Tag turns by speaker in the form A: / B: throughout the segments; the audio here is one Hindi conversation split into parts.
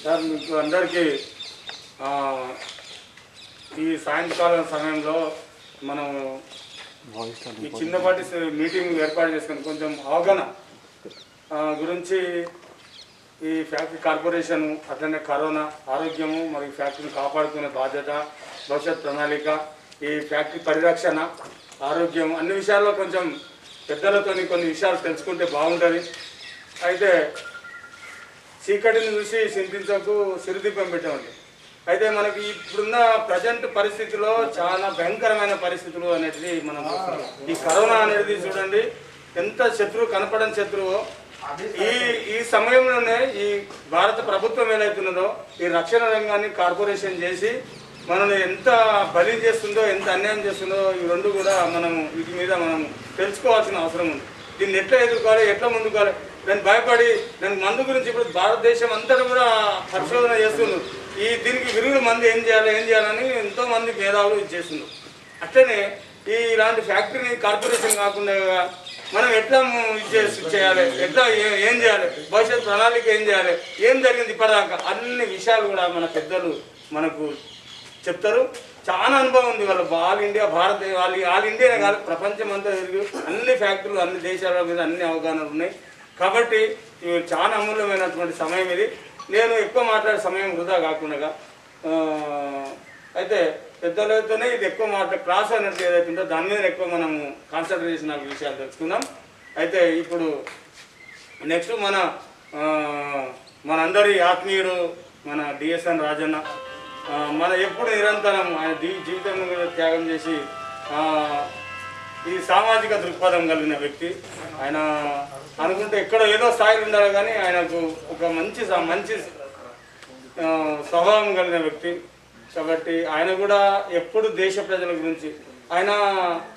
A: సార్ మీకు అందరికీ ఈ సాయంకాలం సమయంలో మనం ఈ చిన్నపాటి మీటింగ్ ఏర్పాటు చేసుకుని కొంచెం అవగాహన గురించి ఈ ఫ్యాక్టరీ కార్పొరేషన్ అట్లనే కరోనా ఆరోగ్యము మరియు ఫ్యాక్టరీని కాపాడుకునే బాధ్యత, భవిష్యత్ ప్రణాళిక, ఈ ఫ్యాక్టరీ పరిరక్షణ, ఆరోగ్యం అన్ని విషయాల్లో కొంచెం పెద్దలతో కొన్ని విషయాలు తెలుసుకుంటే బాగుంటుంది. అయితే చీకటిని చూసి చింతించకు సిరిదీపం పెట్టామండి. అయితే మనకి ఇప్పుడున్న ప్రజెంట్ పరిస్థితిలో చాలా భయంకరమైన పరిస్థితులు అనేది మనం ఈ కరోనా అనేది చూడండి ఎంత శత్రువు కనపడని శత్రువు. ఈ సమయంలోనే ఈ భారత ప్రభుత్వం ఏదైతున్నదో ఈ రక్షణ రంగాన్ని కార్పొరేషన్ చేసి మనల్ని ఎంత బలి చేస్తుందో, ఎంత అన్యాయం చేస్తుందో ఈ రెండు కూడా మనం వీటి మీద మనం తెలుసుకోవాల్సిన అవసరం ఉంది. దీన్ని ఎట్లా ఎదుర్కోవాలి, ఎట్లా ముందుకోవాలి, దాన్ని భయపడి దాని మందు గురించి ఇప్పుడు భారతదేశం అంతటా కూడా పరిశోధన చేస్తున్నారు. దీనికి విరుగుడు మంది ఏం చేయాలని ఎంతోమంది మేధావులు చేస్తున్నారు. అట్లనే ఇలాంటి ఫ్యాక్టరీని కార్పొరేషన్ కాకుండా మనం ఎట్లా చేయాలి, ఎట్లా ఏం చేయాలి, భవిష్యత్ ప్రణాళిక ఏం చేయాలి, ఏం జరిగింది ఇప్పటిదాకా అన్ని విషయాలు కూడా మన పెద్దలు మనకు చెప్తారు. చాలా అనుభవం ఉంది వాళ్ళ ఆల్ ఇండియా ఆల్ ఇండియానే కాదు ప్రపంచం అంతా తిరిగి అన్ని ఫ్యాక్టరీలు అన్ని దేశాల మీద అన్ని అవగాహనలు ఉన్నాయి. కాబట్టి ఇవి చాలా అమూల్యమైనటువంటి సమయం ఇది. నేను ఎక్కువ మాట్లాడే సమయం వృధా కాకుండా అయితే పెద్దలతోనే ఇది ఎక్కువ క్లాస్ అనేది ఏదైతే ఉందో దాని మీద ఎక్కువ మనము కాన్సన్ట్రేషన్ విషయాలు తెలుసుకుందాం. అయితే ఇప్పుడు నెక్స్ట్ మనందరి ఆత్మీయుడు మన డిఎస్ఎన్ రాజన్న మన ఎప్పుడు నిరంతరం ఆయన జీవితం త్యాగం చేసి ఈ సామాజిక దృక్పథం కలిగిన వ్యక్తి. ఆయన అనుకుంటే ఎక్కడో ఏదో స్థాయిలో ఉండాలి కానీ ఆయనకు ఒక మంచి స్వభావం కలిగిన వ్యక్తి. కాబట్టి ఆయన కూడా ఎప్పుడు దేశ ప్రజల గురించి, ఆయన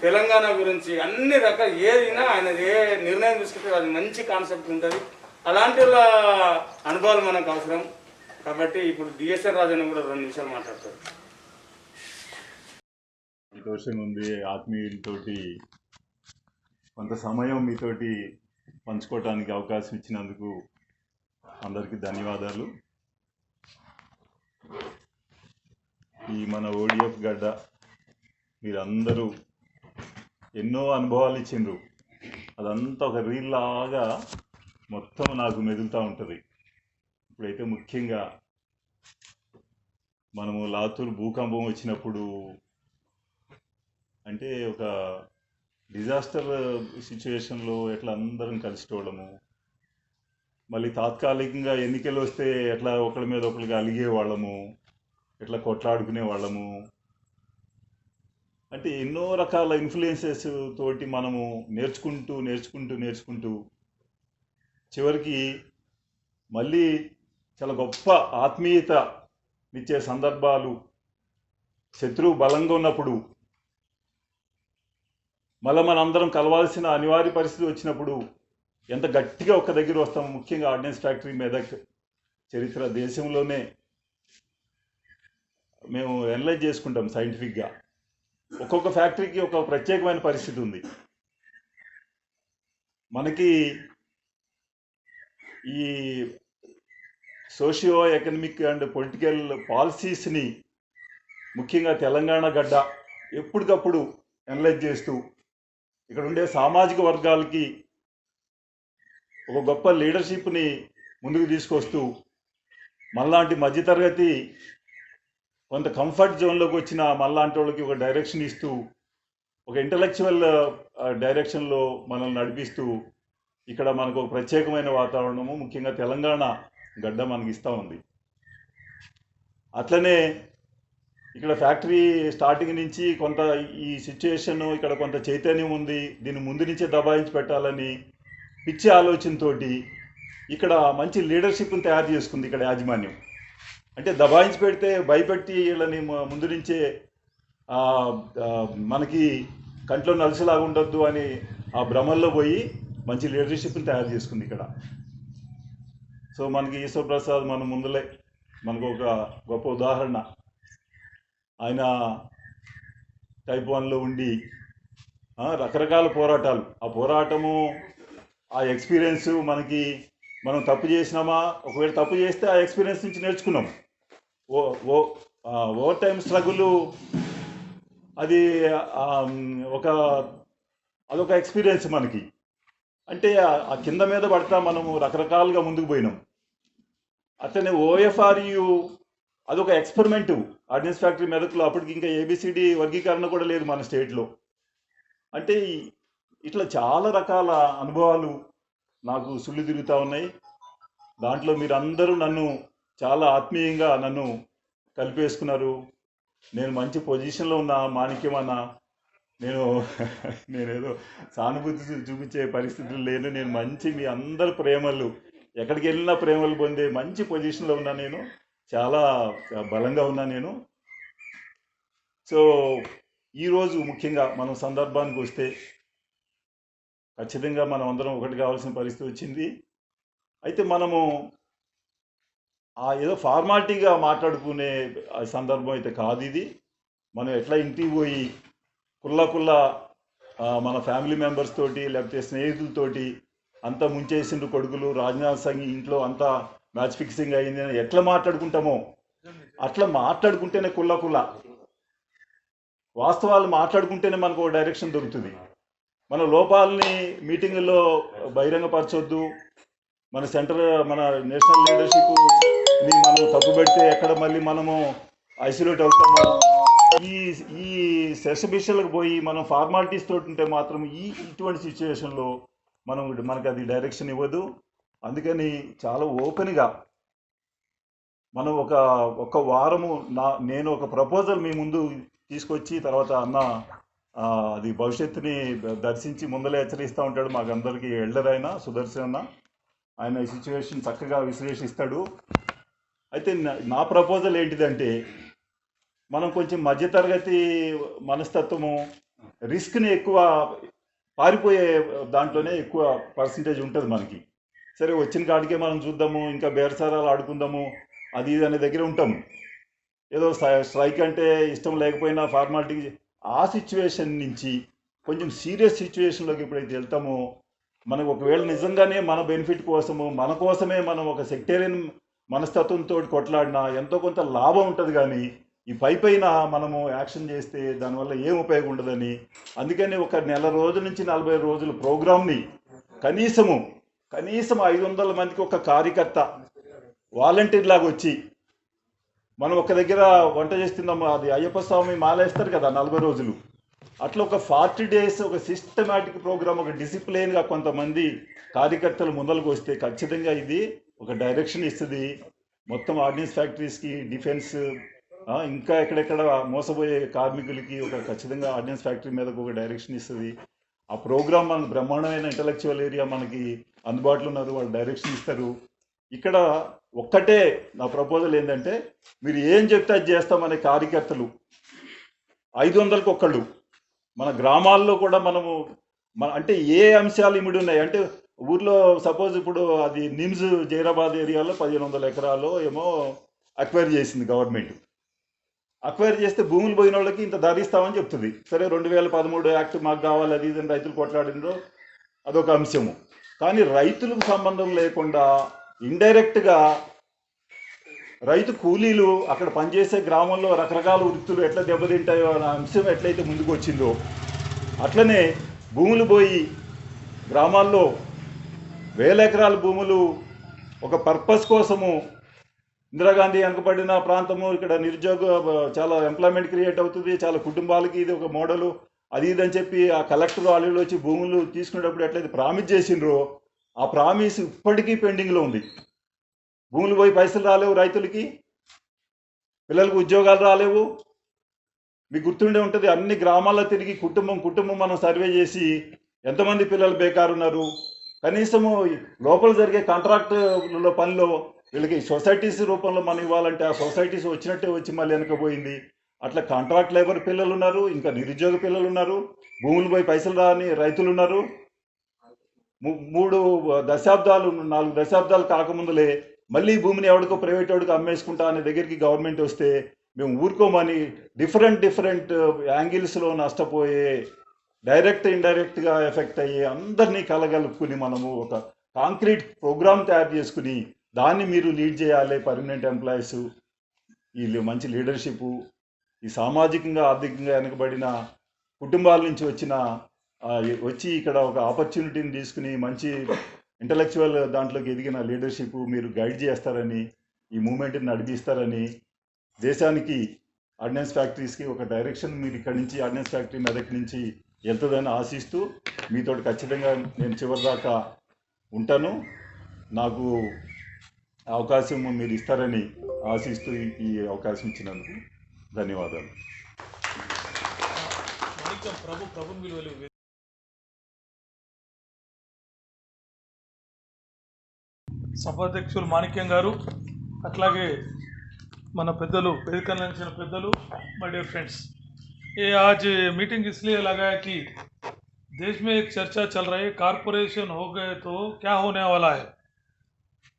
A: తెలంగాణ గురించి అన్ని రకాల ఏదైనా ఆయన ఏ నిర్ణయం తీసుకుంటే అది మంచి కాన్సెప్ట్ ఉంటుంది. అలాంటి అనుభవాలు మనకు అవసరం. కాబట్టి ఇప్పుడు డిఎస్ఎన్ రాజన్న కూడా 2 నిమిషాలు మాట్లాడతారు.
B: సంతోషంగా ఉంది ఆత్మీయులతోటి కొంత సమయం మీతోటి పంచుకోవటానికి అవకాశం ఇచ్చినందుకు అందరికీ ధన్యవాదాలు. ఈ మన ఓడిఎఫ్ గడ్డ మీరందరూ ఎన్నో అనుభవాలు ఇచ్చిండ్రు. అదంతా ఒక రీల్ లాగా మొత్తం నాకు మెదులుతూ ఉంటుంది. ఇప్పుడైతే ముఖ్యంగా మనము లాతూర్ భూకంపం వచ్చినప్పుడు అంటే ఒక డిజాస్టర్ సిచ్యువేషన్లో ఎట్లా అందరం కలిసిపోవడము, మళ్ళీ తాత్కాలికంగా ఎన్నికలు వస్తే ఎట్లా ఒకరి మీద ఒకరికి అలిగే వాళ్ళము, ఎట్లా కొట్లాడుకునే వాళ్ళము, అంటే ఎన్నో రకాల ఇన్ఫ్లుయెన్సెస్ తోటి మనము నేర్చుకుంటూ చివరికి మళ్ళీ చాలా గొప్ప ఆత్మీయత ఇచ్చే సందర్భాలు, శత్రువు బలంగా ఉన్నప్పుడు మళ్ళీ మనందరం కలవాల్సిన అనివార్య పరిస్థితి వచ్చినప్పుడు ఎంత గట్టిగా ఒక్క దగ్గర వస్తాము. ముఖ్యంగా ఆర్డినెన్స్ ఫ్యాక్టరీ మెదక్ చరిత్ర దేశంలోనే మేము అనలైజ్ చేసుకుంటాం సైంటిఫిక్గా. ఒక్కొక్క ఫ్యాక్టరీకి ఒక ప్రత్యేకమైన పరిస్థితి ఉంది. మనకి ఈ సోషియో ఎకనమిక్ అండ్ పొలిటికల్ పాలసీస్ని ముఖ్యంగా తెలంగాణ గడ్డ ఎప్పటికప్పుడు అనలైజ్ చేస్తూ ఇక్కడ ఉండే సామాజిక వర్గాలకి ఒక గొప్ప లీడర్షిప్ని ముందుకు తీసుకొస్తూ మళ్ళాంటి మధ్యతరగతి కొంత కంఫర్ట్ జోన్లోకి వచ్చిన మళ్ళాంటి వాళ్ళకి ఒక డైరెక్షన్ ఇస్తూ ఒక ఇంటలెక్చువల్ డైరెక్షన్లో మనల్ని నడిపిస్తూ ఇక్కడ మనకు ఒక ప్రత్యేకమైన వాతావరణము ముఖ్యంగా తెలంగాణ గడ్డ మనకి ఇస్తూ ఉంది. అట్లనే ఇక్కడ ఫ్యాక్టరీ స్టార్టింగ్ నుంచి కొంత ఈ సిచ్యుయేషన్ ఇక్కడ కొంత చైతన్యం ఉంది, దీన్ని ముందు నుంచే దబాయించి పెట్టాలని పిచ్చి ఆలోచనతోటి ఇక్కడ మంచి లీడర్షిప్ని తయారు చేసుకుంది ఇక్కడ యాజమాన్యం. అంటే దబాయించి పెడితే భయపెట్టి వీళ్ళని ముందు నుంచే మనకి కంట్లో నలుసులాగా ఉండొద్దు అని ఆ భ్రమల్లో పోయి మంచి లీడర్షిప్ని తయారు చేసుకుంది ఇక్కడ. సో మనకి ఈశ్వరప్రసాద్ మన ముందులే మనకు ఒక గొప్ప ఉదాహరణ. ఆయన టైప్ 1లో ఉండి రకరకాల పోరాటాలు, ఆ పోరాటము ఆ ఎక్స్పీరియన్స్ మనకి మనం తప్పు చేసినామా, ఒకవేళ తప్పు చేస్తే ఆ ఎక్స్పీరియన్స్ నుంచి నేర్చుకున్నాం. ఓ ఓ ఓవర్ టైం స్ట్రగుల్ అది ఆ, ఒక అదొక ఎక్స్పీరియన్స్ మనకి. అంటే ఆ కింద మీద పడతా మనము రకరకాలుగా ముందుకు పోయినాం. అట్లనే ఓఎఫ్ఆర్యు అదొక ఎక్స్పెరిమెంట్. ఆర్డినెన్స్ ఫ్యాక్టరీ మెదక్లో అప్పటికి ఇంకా ఏబిసిడి వర్గీకరణ కూడా లేదు మన స్టేట్లో. అంటే ఇట్లా చాలా రకాల అనుభవాలు నాకు సుళ్ళు తిరుగుతూ ఉన్నాయి. దాంట్లో మీరందరూ నన్ను చాలా ఆత్మీయంగా నన్ను కలిపేసుకున్నారు. నేను మంచి పొజిషన్లో ఉన్న మాణిక్యం అన్న, నేను నేనేదో సానుభూతి చూపించే పరిస్థితులు లేను. నేను మంచి మీ అందరి ప్రేమలు, ఎక్కడికి వెళ్ళినా ప్రేమలు పొందే మంచి పొజిషన్లో ఉన్నా. నేను చాలా బలంగా ఉన్నా నేను. సో ఈరోజు ముఖ్యంగా మనం సందర్భానికి వస్తే ఖచ్చితంగా మనం అందరం ఒకటి కావాల్సిన పరిస్థితి వచ్చింది. అయితే మనము ఏదో ఫార్మాలిటీగా మాట్లాడుకునే సందర్భం అయితే కాదు ఇది. మనం ఎట్లా ఇంటికి పోయి కుల్లా మన ఫ్యామిలీ మెంబర్స్ తోటి లేకపోతే స్నేహితులతోటి అంతా ముంచేసిండ్రు కొడుకులు, రాజ్నాథ్ సింగ్ ఇంట్లో అంతా మ్యాచ్ ఫిక్సింగ్ అయింది అని ఎట్లా మాట్లాడుకుంటామో అట్లా మాట్లాడుకుంటేనే కుల్ల వాస్తవాలు మాట్లాడుకుంటేనే మనకు ఒక డైరెక్షన్ దొరుకుతుంది. మన లోపాలని మీటింగుల్లో బహిరంగపరచొద్దు. మన మన నేషనల్ లీడర్షిప్ని మనం తప్పు పెడితే ఎక్కడ మళ్ళీ మనము ఐసోలేట్ అవుతాము. ఈ సెషబిషలకు పోయి మనం ఫార్మాలిటీస్ తోటి ఉంటే మాత్రం ఇటువంటి సిచ్యువేషన్లో మనకు అది డైరెక్షన్ ఇవ్వదు. అందుకని చాలా ఓపెన్గా మనం ఒక వారము నేను ఒక ప్రపోజల్ మీ ముందు తీసుకొచ్చి తర్వాత అన్న అది భవిష్యత్తుని దర్శించి ముందలే హెచ్చరిస్తూ ఉంటాడు. మాకందరికీ ఎల్డర్ అయినా సుదర్శన్ అన్న, ఆయన ఈ సిచ్యువేషన్ చక్కగా విశ్లేషిస్తాడు. అయితే నా ప్రపోజల్ ఏంటిదంటే, మనం కొంచెం మధ్యతరగతి మనస్తత్వము, రిస్క్ని ఎక్కువ పారిపోయే దాంట్లోనే ఎక్కువ పర్సంటేజ్ ఉంటుంది మనకి. సరే వచ్చిన కాడికే మనం చూద్దాము, ఇంకా బేరసారాలు ఆడుకుందాము, అది ఇది అనే దగ్గర ఉంటాము. ఏదో స్ట్రైక్ అంటే ఇష్టం లేకపోయినా ఫార్మాలిటీ. ఆ సిచ్యువేషన్ నుంచి కొంచెం సీరియస్ సిచ్యువేషన్లోకి ఎప్పుడైతే వెళ్తామో, మనకు ఒకవేళ నిజంగానే మన బెనిఫిట్ కోసము, మన కోసమే మనం ఒక సెక్టేరియన్ మనస్తత్వంతో కొట్లాడినా ఎంతో కొంత లాభం ఉంటుంది. కానీ ఈ పైన మనము యాక్షన్ చేస్తే దానివల్ల ఏం ఉపయోగం ఉండదని, అందుకని ఒక నెల రోజుల నుంచి 40 రోజుల ప్రోగ్రామ్ని కనీసం 500 మందికి ఒక కార్యకర్త వాలంటీర్ లాగా వచ్చి, మనం ఒక దగ్గర వంట చేస్తున్నాము, అది అయ్యప్ప స్వామి మాలేస్తారు కదా 40 రోజులు, అట్లా ఒక 40 days ఒక సిస్టమాటిక్ ప్రోగ్రామ్, ఒక డిసిప్లైన్గా కొంతమంది కార్యకర్తలు ముందరకు వస్తే ఖచ్చితంగా ఇది ఒక డైరెక్షన్ ఇస్తుంది. మొత్తం ఆర్డినెన్స్ ఫ్యాక్టరీస్కి, డిఫెన్స్, ఇంకా ఎక్కడెక్కడ మోసపోయే కార్మికులకి ఖచ్చితంగా ఆర్డినెన్స్ ఫ్యాక్టరీ మీదకు ఒక డైరెక్షన్ ఇస్తుంది. ఆ ప్రోగ్రామ్ మనకు బ్రహ్మాండమైన ఇంటలెక్చువల్ ఏరియా మనకి అందుబాటులో ఉన్నారు, వాళ్ళు డైరెక్షన్ ఇస్తారు. ఇక్కడ ఒక్కటే నా ప్రపోజల్ ఏంటంటే, మీరు ఏం చెప్తే అది చేస్తామనే కార్యకర్తలు 500కి ఒక్కళ్ళు మన గ్రామాల్లో కూడా మనము అంటే ఏ అంశాలు ఇమిడి ఉన్నాయి అంటే, ఊర్లో సపోజ్ ఇప్పుడు అది నిమ్స్ జైరాబాద్ ఏరియాలో 1500 ఎకరాలు ఏమో అక్వైర్ చేసింది గవర్నమెంట్. అక్వైర్ చేస్తే భూములు పోయిన వాళ్ళకి ఇంత ధరిస్తామని చెప్తుంది. సరే 2013 యాక్ట్ మాకు కావాలి, అది ఇది రైతులు కొట్లాడిందో అదొక అంశము. కానీ రైతులకు సంబంధం లేకుండా ఇండైరెక్ట్గా రైతు కూలీలు అక్కడ పనిచేసే గ్రామంలో రకరకాల వృత్తులు ఎట్లా దెబ్బతింటాయో అనే అంశం ఎట్లయితే ముందుకు వచ్చిందో, అట్లనే భూములు పోయి గ్రామాల్లో 1000 ఎకరాల భూములు ఒక పర్పస్ కోసము, ఇందిరాగాంధీ వెనుకబడిన ప్రాంతము, ఇక్కడ నిరుద్యోగ చాలా ఎంప్లాయ్మెంట్ క్రియేట్ అవుతుంది, చాలా కుటుంబాలకి ఇది ఒక మోడలు, అది ఇదని చెప్పి ఆ కలెక్టర్ వాళ్ళు వచ్చి భూములు తీసుకునేటప్పుడు ఎట్లయితే ప్రామిస్ చేసిండ్రో, ఆ ప్రామిస్ ఇప్పటికీ పెండింగ్లో ఉంది. భూములు పోయి పైసలు రాలేవు రైతులకి, పిల్లలకు ఉద్యోగాలు రాలేవు. మీకు గుర్తుండే ఉంటుంది, అన్ని గ్రామాల్లో తిరిగి కుటుంబం మనం సర్వే చేసి ఎంతమంది పిల్లలు బేకారున్నారు, కనీసము లోపల జరిగే కాంట్రాక్టుల పనిలో వీళ్ళకి సొసైటీస్ రూపంలో మనం ఇవ్వాలంటే ఆ సొసైటీస్ వచ్చినట్టే వచ్చి మళ్ళీ వెనకపోయింది. అట్లా కాంట్రాక్ట్ లేబర్ పిల్లలు ఉన్నారు, ఇంకా నిరుద్యోగ పిల్లలు ఉన్నారు, భూములు పోయి పైసలు రాని రైతులు ఉన్నారు. 4 దశాబ్దాలు కాకముందులే మళ్ళీ భూమిని ఎవడికో ప్రైవేట్ వాడికి అమ్మేసుకుంటా అనే దగ్గరికి గవర్నమెంట్ వస్తే మేము ఊరుకోమని డిఫరెంట్ యాంగిల్స్లో నష్టపోయే, డైరెక్ట్ ఇండైరెక్ట్గా ఎఫెక్ట్ అయ్యే అందరినీ కలగలుపుకుని మనము ఒక కాంక్రీట్ ప్రోగ్రామ్ తయారు చేసుకుని దాన్ని మీరు లీడ్ చేయాలి. పర్మనెంట్ ఎంప్లాయీస్, వీళ్ళు మంచి లీడర్షిప్, ఈ సామాజికంగా ఆర్థికంగా వెనకబడిన కుటుంబాల నుంచి వచ్చి ఇక్కడ ఒక ఆపర్చునిటీని తీసుకుని మంచి ఇంటలెక్చువల్ దాంట్లోకి ఎదిగిన లీడర్షిప్ మీరు గైడ్ చేస్తారని, ఈ మూమెంట్ని నడిపిస్తారని, దేశానికి ఆర్డినెన్స్ ఫ్యాక్టరీస్కి ఒక డైరెక్షన్ మీరు ఇక్కడి నుంచి ఆర్డినెన్స్ ఫ్యాక్టరీ మెదక్ నుంచి వెళ్తుందని ఆశిస్తూ మీతో ఖచ్చితంగా నేను చివరిదాకా ఉంటాను. నాకు అవకాశం మీరు ఇస్తారని ఆశిస్తూ ఈ అవకాశం ఇచ్చినందుకు ధన్యవాదాలు.
C: సభాధ్యక్షులు మాణిక్యం గారు, అట్లాగే మన పెద్దలు, వేదిక నుంచి పెద్దలు, మై डियर फ्रेंड्स, ये आज मीटिंग इसलिए लगा है कि देश में एक चर्चा चल रही है, कारपोरेशन हो गए तो क्या होने वाला है।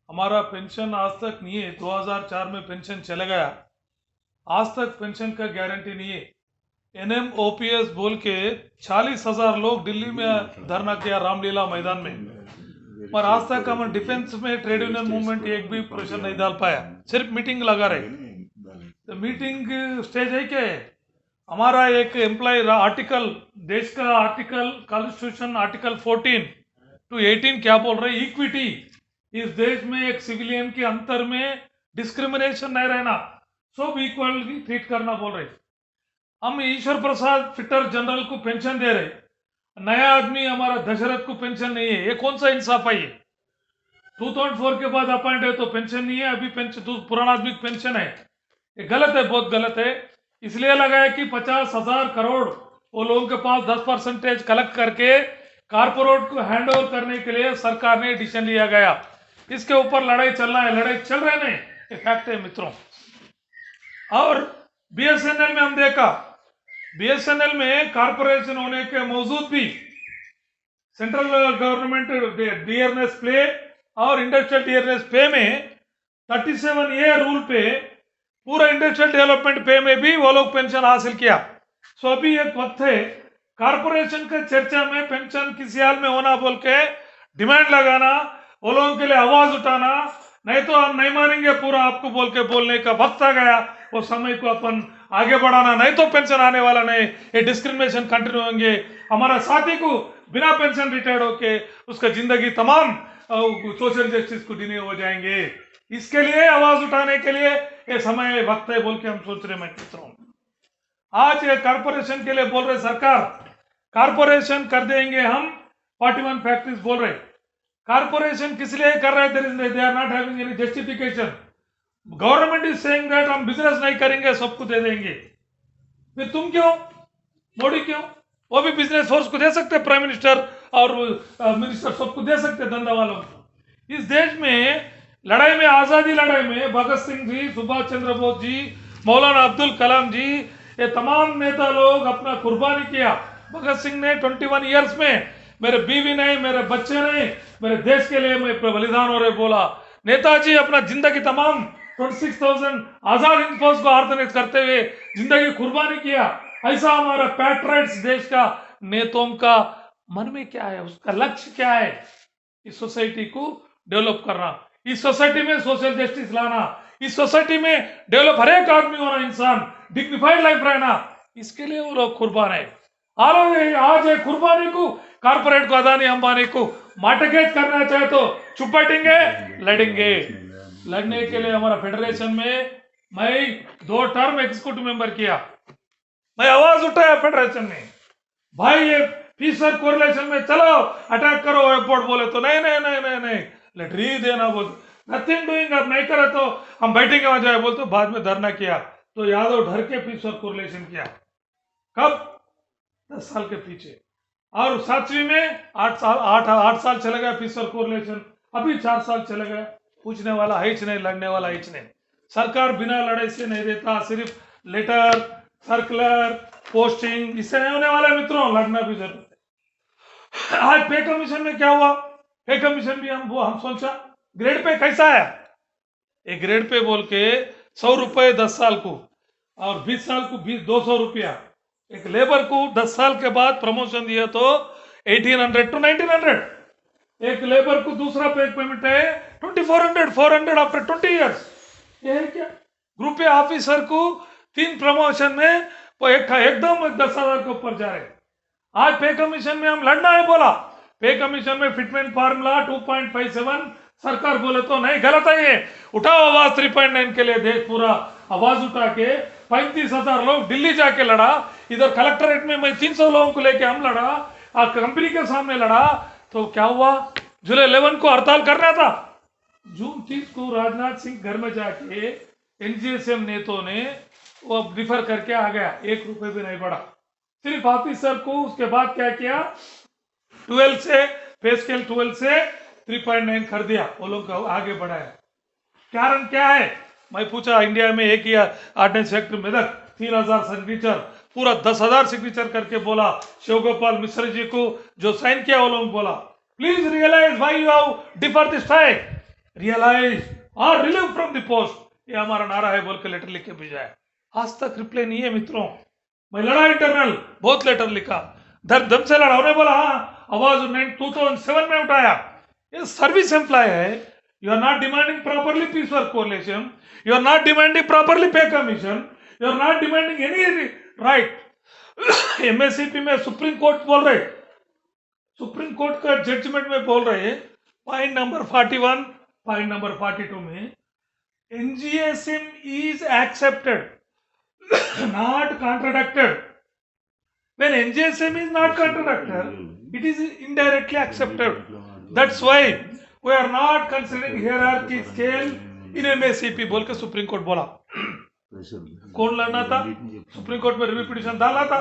C: हमारा पेंशन आज तक नहीं है, 2004 में पेंशन चला गया, आज तक पेंशन का गारंटी नहीं है। NMOPS बोल के 40,000 लोग दिल्ली में धरना किया रामलीला मैदान में, पर आज तक हम डिफेंस में ट्रेड यूनियन मूवमेंट एक भी प्रेशर नहीं डाल पाया, सिर्फ मीटिंग लगा रहे। तो मीटिंग स्टेज है क्या है? हमारा एक एम्प्लॉय आर्टिकल, देश का आर्टिकल, कॉन्स्टिट्यूशन आर्टिकल 14 to 18 क्या बोल रहे? इक्विटी, इस देश में एक सिविलियन के अंतर में डिस्क्रिमिनेशन नहीं रहना, सब इक्वली ट्रीट करना बोल रहे। हम ईश्वर प्रसाद फिटर जनरल को पेंशन दे रहे, नया आदमी हमारा दशरथ को पेंशन नहीं है, ये कौन सा इंसाफ है? ये 2004 के बाद अपॉइंट है तो पेंशन नहीं है, अभी पेंशन तो पुराना आदमी की पेंशन है, ये गलत है, बहुत गलत है। इसलिए लगा है कि 50,000 करोड़ वो लोगों के पास 10% कलेक्ट करके कारपोरेट को हैंड ओवर करने के लिए सरकार ने डिसीजन लिया गया। इसके ऊपर लड़ाई चलना है, लड़ाई चल रहे नहीं, ये फैक्ट है मित्रों। और BSNL में हम देखा, BSNL में कारपोरेशन होने के मौजूद भी सेंट्रल गवर्नमेंट डियरनेस पे और इंडस्ट्रियल डियरनेस पे में 37A रूल पे पूरा इंडस्ट्रियल डेवलपमेंट पे में भी वो लोग पेंशन हासिल किया। सो अभी एक वक्त है कारपोरेशन के चर्चा में पेंशन किसी हाल में होना बोल के डिमांड लगाना, वो लोगों के लिए आवाज उठाना, नहीं तो हम नहीं मानेंगे पूरा आपको बोल के बोलने का वक्त आ गया, वो समय को अपन आगे बढ़ाना, नहीं तो पेंशन आने वाला नहीं, ये डिस्क्रिमिनेशन कंटिन्यू होंगे। हमारा साथी को बिना पेंशन रिटायर्ड होके उसका जिंदगी तमाम सोशल जस्टिस को डिने हो जाएंगे। इसके लिए आवाज उठाने के लिए ये समय वक्त है बोल के हम सोच रहे। मैं मित्रों, आज ये कारपोरेशन के लिए बोल रहे सरकार, कारपोरेशन कर देंगे हम, 41 फैक्ट्रीज बोल रहे। कारपोरेशन किस लिए कर रहे? They are not having any justification. Government is saying that हम बिजनेस नहीं करेंगे, सबको दे देंगे। फिर तुम क्यों, मोदी क्यों? वो भी बिजनेस फोर्स को दे सकते, प्राइम मिनिस्टर और मिनिस्टर सबको दे सकते, धंधा वालों को। इस देश में लड़ाई में, आजादी लड़ाई में भगत सिंह जी, सुभाष चंद्र बोस जी, मौलाना अब्दुल कलाम जी, ये तमाम नेता लोग अपना कुर्बानी किया। भगत सिंह ने 21 ईयर्स में मेरे बीवी नहीं, मेरे बच्चे नहीं, मेरे देश के लिए मैं बलिदान हो रहे बोला। नेताजी अपना जिंदगी तमाम 26,000 आजाद हिंद फौज को ऑर्गेनाइज करते हुए जिंदगी कुर्बानी किया। ऐसा हमारा पैट्रियट्स देश का नेताओं का मन में क्या है, उसका लक्ष्य क्या है? इस सोसाइटी को डेवलप करना, इस सोसाइटी में सोशल जस्टिस लाना, इस सोसाइटी में डेवलप हर एक आदमी होना, इंसान डिग्निफाइड लाइफ रहना, इसके लिए वो लोग कुर्बान है। आज एक कुर्बानी को कारपोरेट को, अदानी अंबानी को मार्टिगेज करना चाहे तो चुप बैठेंगे, लड़ेंगे। लड़ने के लिए हमारा फेडरेशन में मैं 2 टर्म एग्जीक्यूटिव मेंबर किया, मैं आवाज उठाया फेडरेशन में, भाई ये फीसर कोरिलेशन में चलो अटैक करो, बोर्ड बोले तो नहीं नहीं नहीं नहीं नहीं, लेट री देना बोल, नथिंग डूइंग, अब नहीं करे तो हम बैठेंगे वहां जाए बोलते। बाद में धरना किया तो यादव डर के फीसर कोरिलेशन किया। कब? 10 साल के पीछे। और 7वीं में 8 साल चले गए फीसर कोरिलेशन, अभी 4 साल चले गए। पूछने वाला है नहीं, लड़ने वाला है नहीं। सरकार बिना लड़ाई से नहीं देता, सिर्फ लेटर, सर्कुलर, पोस्टिंग, इससे नहीं होने वाला मित्रों, लड़ना भी जरूरत है। आज पे कमीशन में क्या हुआ? पे कमीशन भी हम सोचा ग्रेड पे कैसा है, एक ग्रेड पे बोल के 100 रुपए 10 साल को और 20 साल को 200 रुपया। एक लेबर को 10 साल के बाद प्रमोशन दिया तो 1800 to 1900। एक लेबर को दूसरा पे पेमेंट है 2400 आफ्टर 20 इयर्स। ये है क्या? ग्रुप ए ऑफिसर को 3 प्रमोशन में वो एकदम 10,000 के ऊपर जा रहे। आज पे कमीशन में हम लड़ना है बोला, पे कमीशन में फिटमेंट फार्मूला 2.57 सरकार बोले तो नहीं, गलत है ये। उठाओ आवाज 3.9 के लिए, देश पूरा आवाज उठा के 35,000 लोग दिल्ली जाके लड़ा, इधर कलेक्टरेट में मैं 300 लोगों को लेके हम लड़ा, कंपनी के सामने लड़ा, तो क्या हुआ? जुलाई 11 को हड़ताल करना था, जून 30 को राजनाथ सिंह घर में जाके एनजीएसएम नेताओं ने वो डिफर करके आ गया, 1 रुपए भी नहीं बढ़ा, सिर्फ ऑफिसर को। उसके बाद क्या किया? 12 से पे स्केल 12 से 3.9 कर दिया, वो लोग आगे बढ़ाया। कारण क्या है? मैं पूछा, इंडिया में एक ही ऑर्डिनेंस सेक्टर में 3,000 सिग्नेचर, पूरा 10,000 सिग्नेचर करके बोला शिव गोपाल मिश्र जी को जो साइन किया, वो लोग बोला please realise why you have defer this strike, realise और रिलीव फ्रॉम द पोस्ट, ये हमारा नारा है बोल के लेटर लिख के भेजा है। आज तक रिप्लाई नहीं है मित्रों। मैं लड़ा इंटरनल, बहुत लेटर लिखा, दम से लड़ा। उन्हें बोला हाँ आवाज 2007 में उठाया, ये सर्विस एम्प्लॉय है, you are not demanding properly piece work correlation, you are not demanding properly pay commission, you are not demanding any right. MSCP में सुप्रीम कोर्ट बोल रहे, सुप्रीम कोर्ट का जजमेंट में बोल रहे, पॉइंट नंबर 41, पॉइंट नंबर 42 में NGSM is accepted not contradicted. When NGSM is not contradicted, it is indirectly accepted. That's why we are not considering hierarchy scale in MSCP बोल के सुप्रीम कोर्ट बोला। कौन लड़ना था? सुप्रीम कोर्ट में रिव्यू पिटीशन डाला था,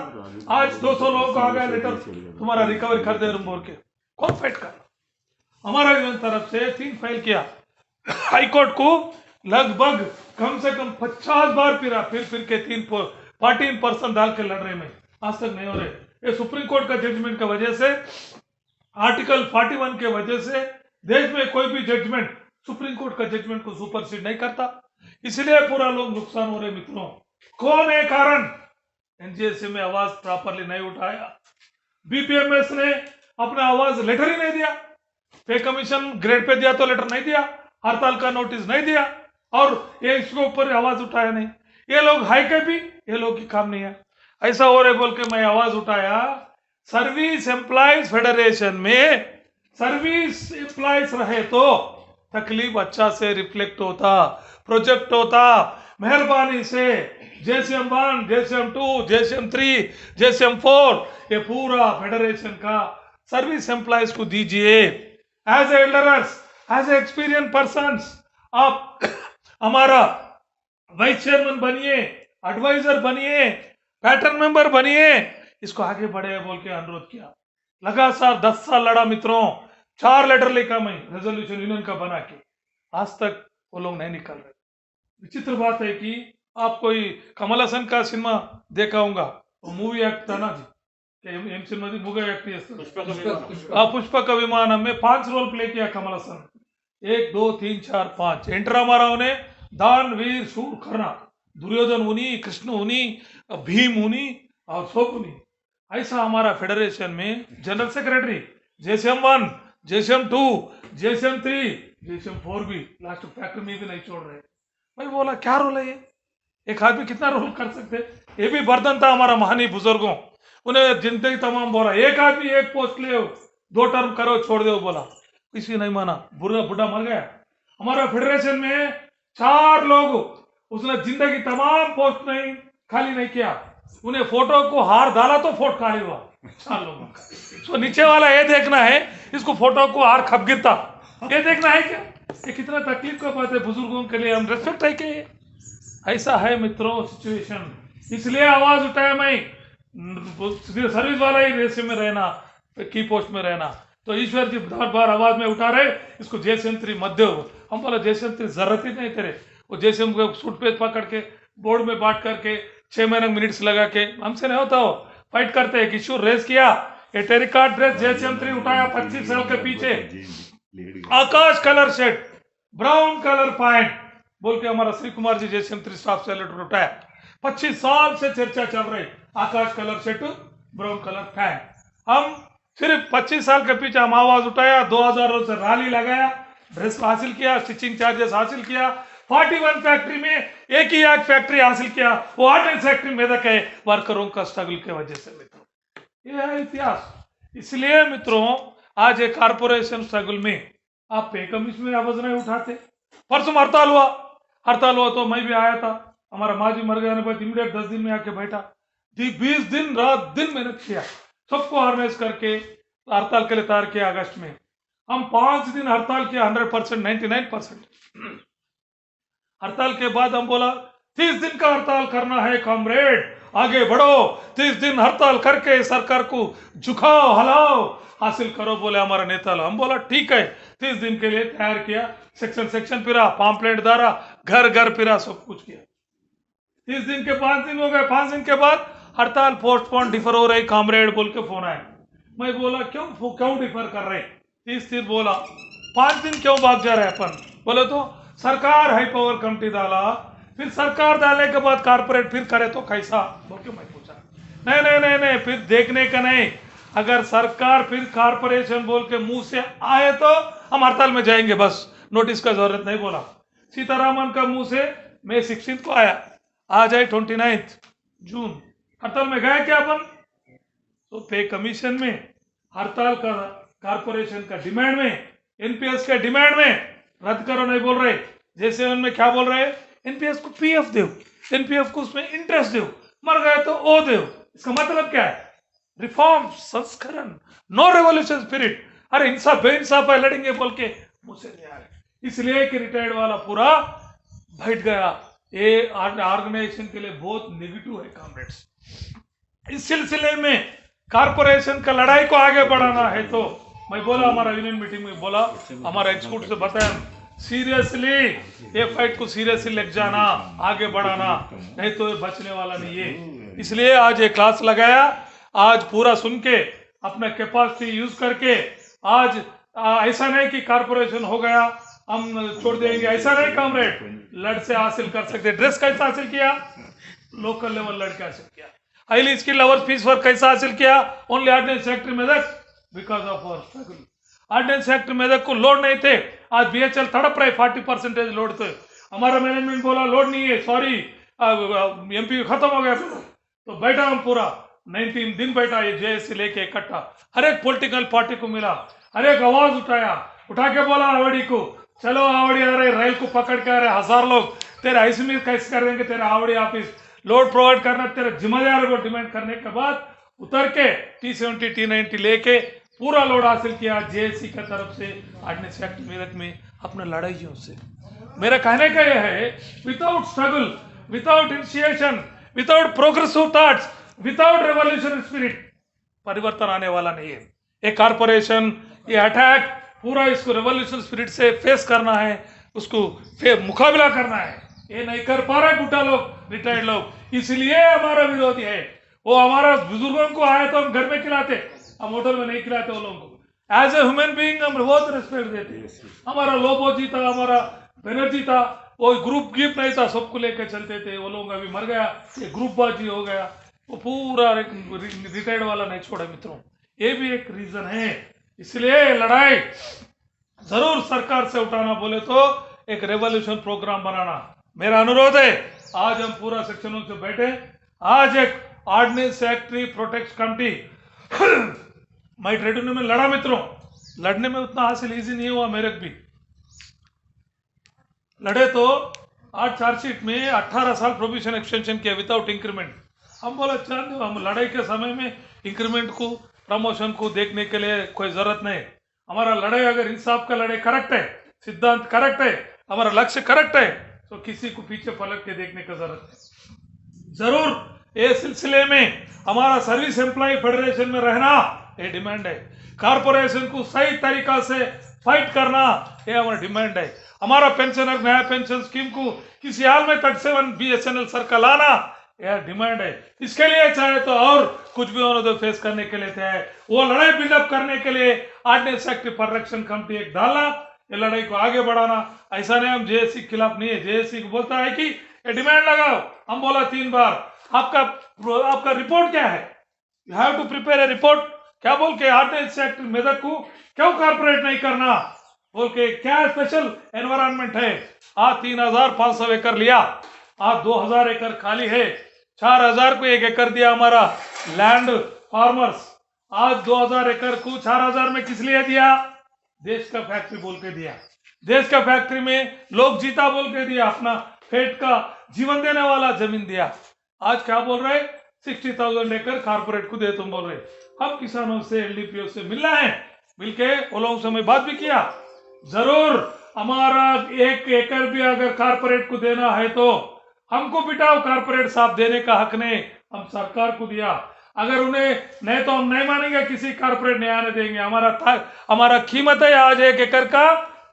C: आज 200 लोगों को आ गया लेटर तुम्हारा रिकवरी कर दे बोल के, कौन फाइट कर? हमारा यूनियन तरफ से 3 फाइल किया, हाई कोर्ट को लगभग कम से कम 50 बार फिर के 14% डाल के लड़ रहे में, आज तक नहीं हो रहे। ये सुप्रीम कोर्ट का जजमेंट की वजह से, आर्टिकल 41 के वजह से देश में कोई भी जजमेंट सुप्रीम कोर्ट का जजमेंट को सुपरसीड नहीं करता, इसलिए पूरा लोग नुकसान हो रहे मित्रों। कौन है कारण? एनजीएसए में आवाज प्रॉपरली नहीं उठाया, बीपीएमएस ने अपना आवाज लेटर ही नहीं दिया, पे कमीशन ग्रेड पे दिया तो लेटर नहीं दिया, हड़ताल का नोटिस नहीं दिया, और ये इसके ऊपर आवाज उठाया नहीं। ये लोग हाई के भी, ये लोग की काम नहीं है। ऐसा हो रहे बोल के मैं आवाज उठाया। सर्विस एम्प्लॉयज फेडरेशन में सर्विस एम्प्लॉयज रहे तो तकलीफ अच्छा से रिफ्लेक्ट होता, प्रोजेक्ट होता। मेहरबानी से जेसीएम 1, जेसीएम 2, जेसीएम 3, जेसीएम 4 ये पूरा फेडरेशन का सर्विस एम्प्लॉयज को दीजिए। एज एल्डरस, एज एक्सपीरियंस पर्सन्स, आप हमारा वाइस चेयरमैन बनिए, एडवाइजर बनिए, पैटर्न मेंबर बनिए, इसको आगे बढ़े बोल के अनुरोध किया। लगातार 10 साल लड़ा मित्रों, 4 लेटर लिखा मैं रेजोल्यूशन यूनियन का बना के, आज तक वो लोग नहीं निकल रहे। विचित्र बात है कि आप कोई कमल हसन का सिनेमा देखा होगा, वो मूवी एक्ट था ना जी, एम cinema movie act Pushpak Viman में 5 रोल प्ले किया कमल हसन, 1 2 3 4 5। एन टी रामाराव ने दान वीर शूर खरना, दुर्योधन उनी, कृष्ण उनी, भीम उनी और सब उनी। ऐसा हमारा फेडरेशन में general secretary JCM 1, JCM 2, JCM 3, JCM 4 भी लास्ट फैक्ट्री में भी नहीं छोड़ रहे। मैं बोला क्या रोल है ये, एक आदमी कितना रोल कर सकते? ये भी बर्दन था हमारा महानी बुजुर्गों, उन्हें जिंदगी तमाम बोला एक आदमी एक पोस्ट ले 2 टर्म करो छोड़ दो, बोला किसी नहीं माना, बुढ़ा मर गया। हमारा फेडरेशन में 4 लोग, उसने जिंदगी तमाम पोस्ट नहीं खाली नहीं किया, उन्हें फोटो को हार डाला तो फोटो खाली हुआ 4 लोगों का। तो नीचे वाला ये देखना है इसको फोटो को हार खप गिरता, ये देखना है क्या? ये कितना तकलीफ का बात है बुजुर्गों के लिए, हम रेस्पेक्ट है क्या? ऐसा है मित्रों सिचुएशन, इसलिए आवाज उठाया मैं, सर्विस वाला ही रेस में रहना, की पोस्ट में रहना। तो ईश्वर जी बार आवाज में उठा रहे इसको जेसीएम 3 मत दो। हम बोला जेसीएम 3 जरूरत ही नहीं तेरे, वो जेसीएम को सूट पेज पकड़ के बोर्ड में बांट करके 6 महीने मिनट्स लगा के हमसे नहीं होता, हो फाइट करते हैं। इश्यू रेस किया, ये टेरिकॉट ड्रेस जेसीएम 3 उठाया 25 साल के पीछे, आकाश colour shirt, brown colour pant बोल के हमारा श्री कुमार जी जेसीएम 3 स्टाफ से लेटर उठाया। 25 साल से चर्चा चल रही, आकाश colour shirt, brown colour pant. हम सिर्फ 25 साल के पीछे हम आवाज उठाया, 2000 से रैली लगाया, ड्रेस हासिल किया, स्टिचिंग चार्जेस हासिल किया, 41 फैक्ट्री में एक ही आग फैक्ट्री हासिल किया, वो ऑर्डिनेंस फैक्ट्री में तक है वर्करों का स्ट्रगल की वजह से मित्रों। ये है इतिहास। इसलिए मित्रों आज एक कारपोरेशन स्ट्रगल में आप पे कमीशन में आवाज नहीं उठाते। परसों हड़ताल हुआ तो मैं भी आया था। हमारा माजी मर गया बाद इमीडिएट 10 दिन में आके बैठा, 20 दिन रात दिन मेहनत किया, सबको ऑर्गेनाइज करके हड़ताल के लिए तैयार किया। अगस्त में हम 5 दिन हड़ताल किया, 100%, 99%। हड़ताल के बाद हम बोला 30 दिन का हड़ताल करना है कॉमरेड, आगे बढ़ो, 30 दिन हड़ताल करके सरकार को झुकाओ, हिलाओ, हासिल करो, बोले हमारा नेता। हम बोला ठीक है, 30 दिन के लिए तैयार किया, सेक्शन फिरा, पॉम्पलेट डाला, घर घर फिरा, सब कुछ किया। 30 दिन के 5 दिन हो गए, 5 दिन के बाद हड़ताल पोस्टपोन डिफर हो रही कॉमरेड बोल के फोन आया। मैं बोला क्यों डिफर कर रहे? 30 बोला 5 दिन क्यों भाग जा रहे अपन? बोले तो सरकार हाई पावर कमेटी डाला, फिर सरकार डालने के बाद कारपोरेट फिर करे तो कैसा बोल के मैं पूछा। नहीं, फिर देखने का नहीं, अगर सरकार फिर कारपोरेशन बोल के मुंह से आए तो हम हड़ताल में जाएंगे, बस नोटिस का जरूरत नहीं। बोला सीतारामन का मुंह से मई 16 को आया, आ जाए 29 जून, हड़ताल में गए क्या अपन? तो पे कमीशन में हड़ताल का, कारपोरेशन का डिमांड में, एनपीएस के डिमांड में रद्द करो नहीं बोल रहे। जैसे उनमें क्या बोल रहे, एनपीएस को पीएफ दो, एनपीएफ को उसमें इंटरेस्ट दो, मर गए तो ओ दो। इसका मतलब क्या है? रिफॉर्म, संस्करण, नो रेवोल्यूशन स्पिरिट। अरे इंसाफ बेइंसाफ है, लड़ेंगे बोल के मुझसे नहीं आ रहे। इसलिए कि रिटायर्ड वाला पूरा बैठ गया। ये ऑर्गेनाइजेशन के लिए बहुत नेगेटिव है कॉमरेड्स। इस सिलसिले में कारपोरेशन का लड़ाई को आगे बढ़ाना है तो मैं बोला, हमारा यूनियन मीटिंग में बोला, हमारा एक्सपोर्ट से बताया, सीरियसली ये फाइट को सीरियसली लेके जाना, आगे बढ़ाना, नहीं तो ये बचने वाला नहीं है। इसलिए आज ये क्लास लगाया, आज पूरा सुन के अपना कैपेसिटी यूज करके, आज ऐसा नहीं कि कारपोरेशन हो गया हम छोड़ देंगे, ऐसा नहीं कॉमरेड, लड़ से हासिल कर सकते। ड्रेस कैसा हासिल किया? लोकल लेवल लड़के हासिल किया। Highly skill level fees work कैसा हासिल किया? Only ordnance factory Medak, because of our struggle. Ordnance factory Medak को लोड नहीं थे, आज बीएचएल तड़प रहे, 40% लोड थे। हमारा मैनेजमेंट बोला लोड नहीं है, सॉरी एमपी खत्म हो गया। तो बैठा हम पूरा 19 दिन बैठा, ये जेएससी लेके इकट्ठा, हर एक पॉलिटिकल पार्टी को मिला, हर एक आवाज उठा के बोला आवड़ी को, चलो आवड़ी आ रहे, रेल को पकड़ के आ रहे 1000 लोग, तेरा ऐसे कैसे कर देंगे, तेरा आवड़ी ऑफिस लोड प्रोवाइड करना तेरा जिम्मेदार है। डिमांड करने के बाद उतर के T70 T90 लेके पूरा लोड हासिल किया जेएससी की तरफ से ऑर्डिनेंस फैक्ट्री मेरठ में अपने लड़ाइयों से। मेरा कहने का यह है, without struggle, without initiation, without progressive thoughts, without revolution spirit परिवर्तन आने वाला नहीं है। ये कारपोरेशन, ये अटैक पूरा इसको रेवोल्यूशन स्पिरिट से फेस करना है, उसको मुकाबला करना है। ये नहीं कर पा रहे बुढ़ा लोग, रिटायर्ड लोग, इसलिए हमारा विरोधी है। वो हमारा बुजुर्गों को आए तो हम घर में खिलाते, हम होटल में नहीं खिलाते वो लोगों को। एज ए ह्यूमन बीइंग हम बहुत रिस्पेक्ट देते। हमारा लोबो जी था, हमारा बनर्जी था, वो ग्रुप गिफ्ट नहीं था, सबको लेकर चलते थे। वो लोग अभी मर गया, ये ग्रुप बाजी हो गया, वो पूरा रिटायर्ड वाला नहीं छोड़ा मित्रों। ये भी एक रीजन है। इसलिए लड़ाई जरूर सरकार से उठाना, बोले तो एक रेवोल्यूशन प्रोग्राम बनाना। मेरा अनुरोध है, आज हम पूरा सेक्शनों से बैठे, आज एक ऑर्डिनेंस फैक्ट्री प्रोटेक्ट कमेटी मैं ट्रेड यूनियन में लड़ा मित्रों। लड़ने में उतना हासिल इजी नहीं हुआ, मेरे भी लड़े तो आज चार्जशीट में 18 साल प्रोविजन एक्सटेंशन किया विदाउट इंक्रीमेंट। हम बोला चल, हम लड़ाई के समय में इंक्रीमेंट को, प्रमोशन को देखने के लिए कोई जरूरत नहीं। हमारा लड़ाई अगर इंसाफ का लड़ाई करेक्ट है, सिद्धांत करेक्ट है, हमारा लक्ष्य करेक्ट है, तो किसी को पीछे पलट के देखने का जरूरत नहीं। जरूर ये सिलसिले में हमारा सर्विस एम्प्लॉय फेडरेशन में रहना ये डिमांड है। कारपोरेशन को सही तरीका से फाइट करना ये हमारा डिमांड है। हमारा पेंशनर नया पेंशन स्कीम को किसी हाल में 37 बीएसएनएल सर्कल लाना यह डिमांड है। इसके लिए चाहे तो और कुछ भी होने दो, फेस करने के लिए चाहे वो लड़ाई बिल्डअप करने के लिए ऑर्डिनेंस फैक्ट्री परिरक्षण कमेटी एक डालना, ये लड़ाई को आगे बढ़ाना। ऐसा नहीं हम जेएससी के खिलाफ नहीं है, जेएससी को बोलता है कि ये डिमांड लगाओ। हम बोला 3 बार, आपका रिपोर्ट क्या है? You have to prepare a report क्या बोल के ऑर्डिनेंस सेक्टर मेदक को क्यों कारपोरेट नहीं करना बोल के, क्या स्पेशल एनवायरमेंट है। आज 3,500 एकड़ लिया, आज 2,000 एकड़ खाली है, 4,000 को 1 एकड़ दिया हमारा लैंड फार्मर्स। आज 2,000 एकड़ को 4,000 में किस लिए दिया? देश का फैक्ट्री बोल के दिया। देश का फैक्ट्री में लोग जीता बोल के दिया, अपना पेट का जीवन देने वाला जमीन दिया। आज क्या बोल रहे? 60,000 एकड़ कारपोरेट को दे तुम बोल रहे। अब किसानों से एलडीपीओ से मिलना है, मिलके वो लोगों से मैं बात भी किया। जरूर हमारा 1 एकड़ भी अगर कारपोरेट को देना है तो हमको बिठाओ, कारपोरेट साहब देने का हक नहीं, हम सरकार को दिया। अगर उन्हें नहीं तो हम नहीं मानेंगे, किसी कारपोरेट नहीं आने देंगे। हमारा कीमत है आज 1 एकड़ का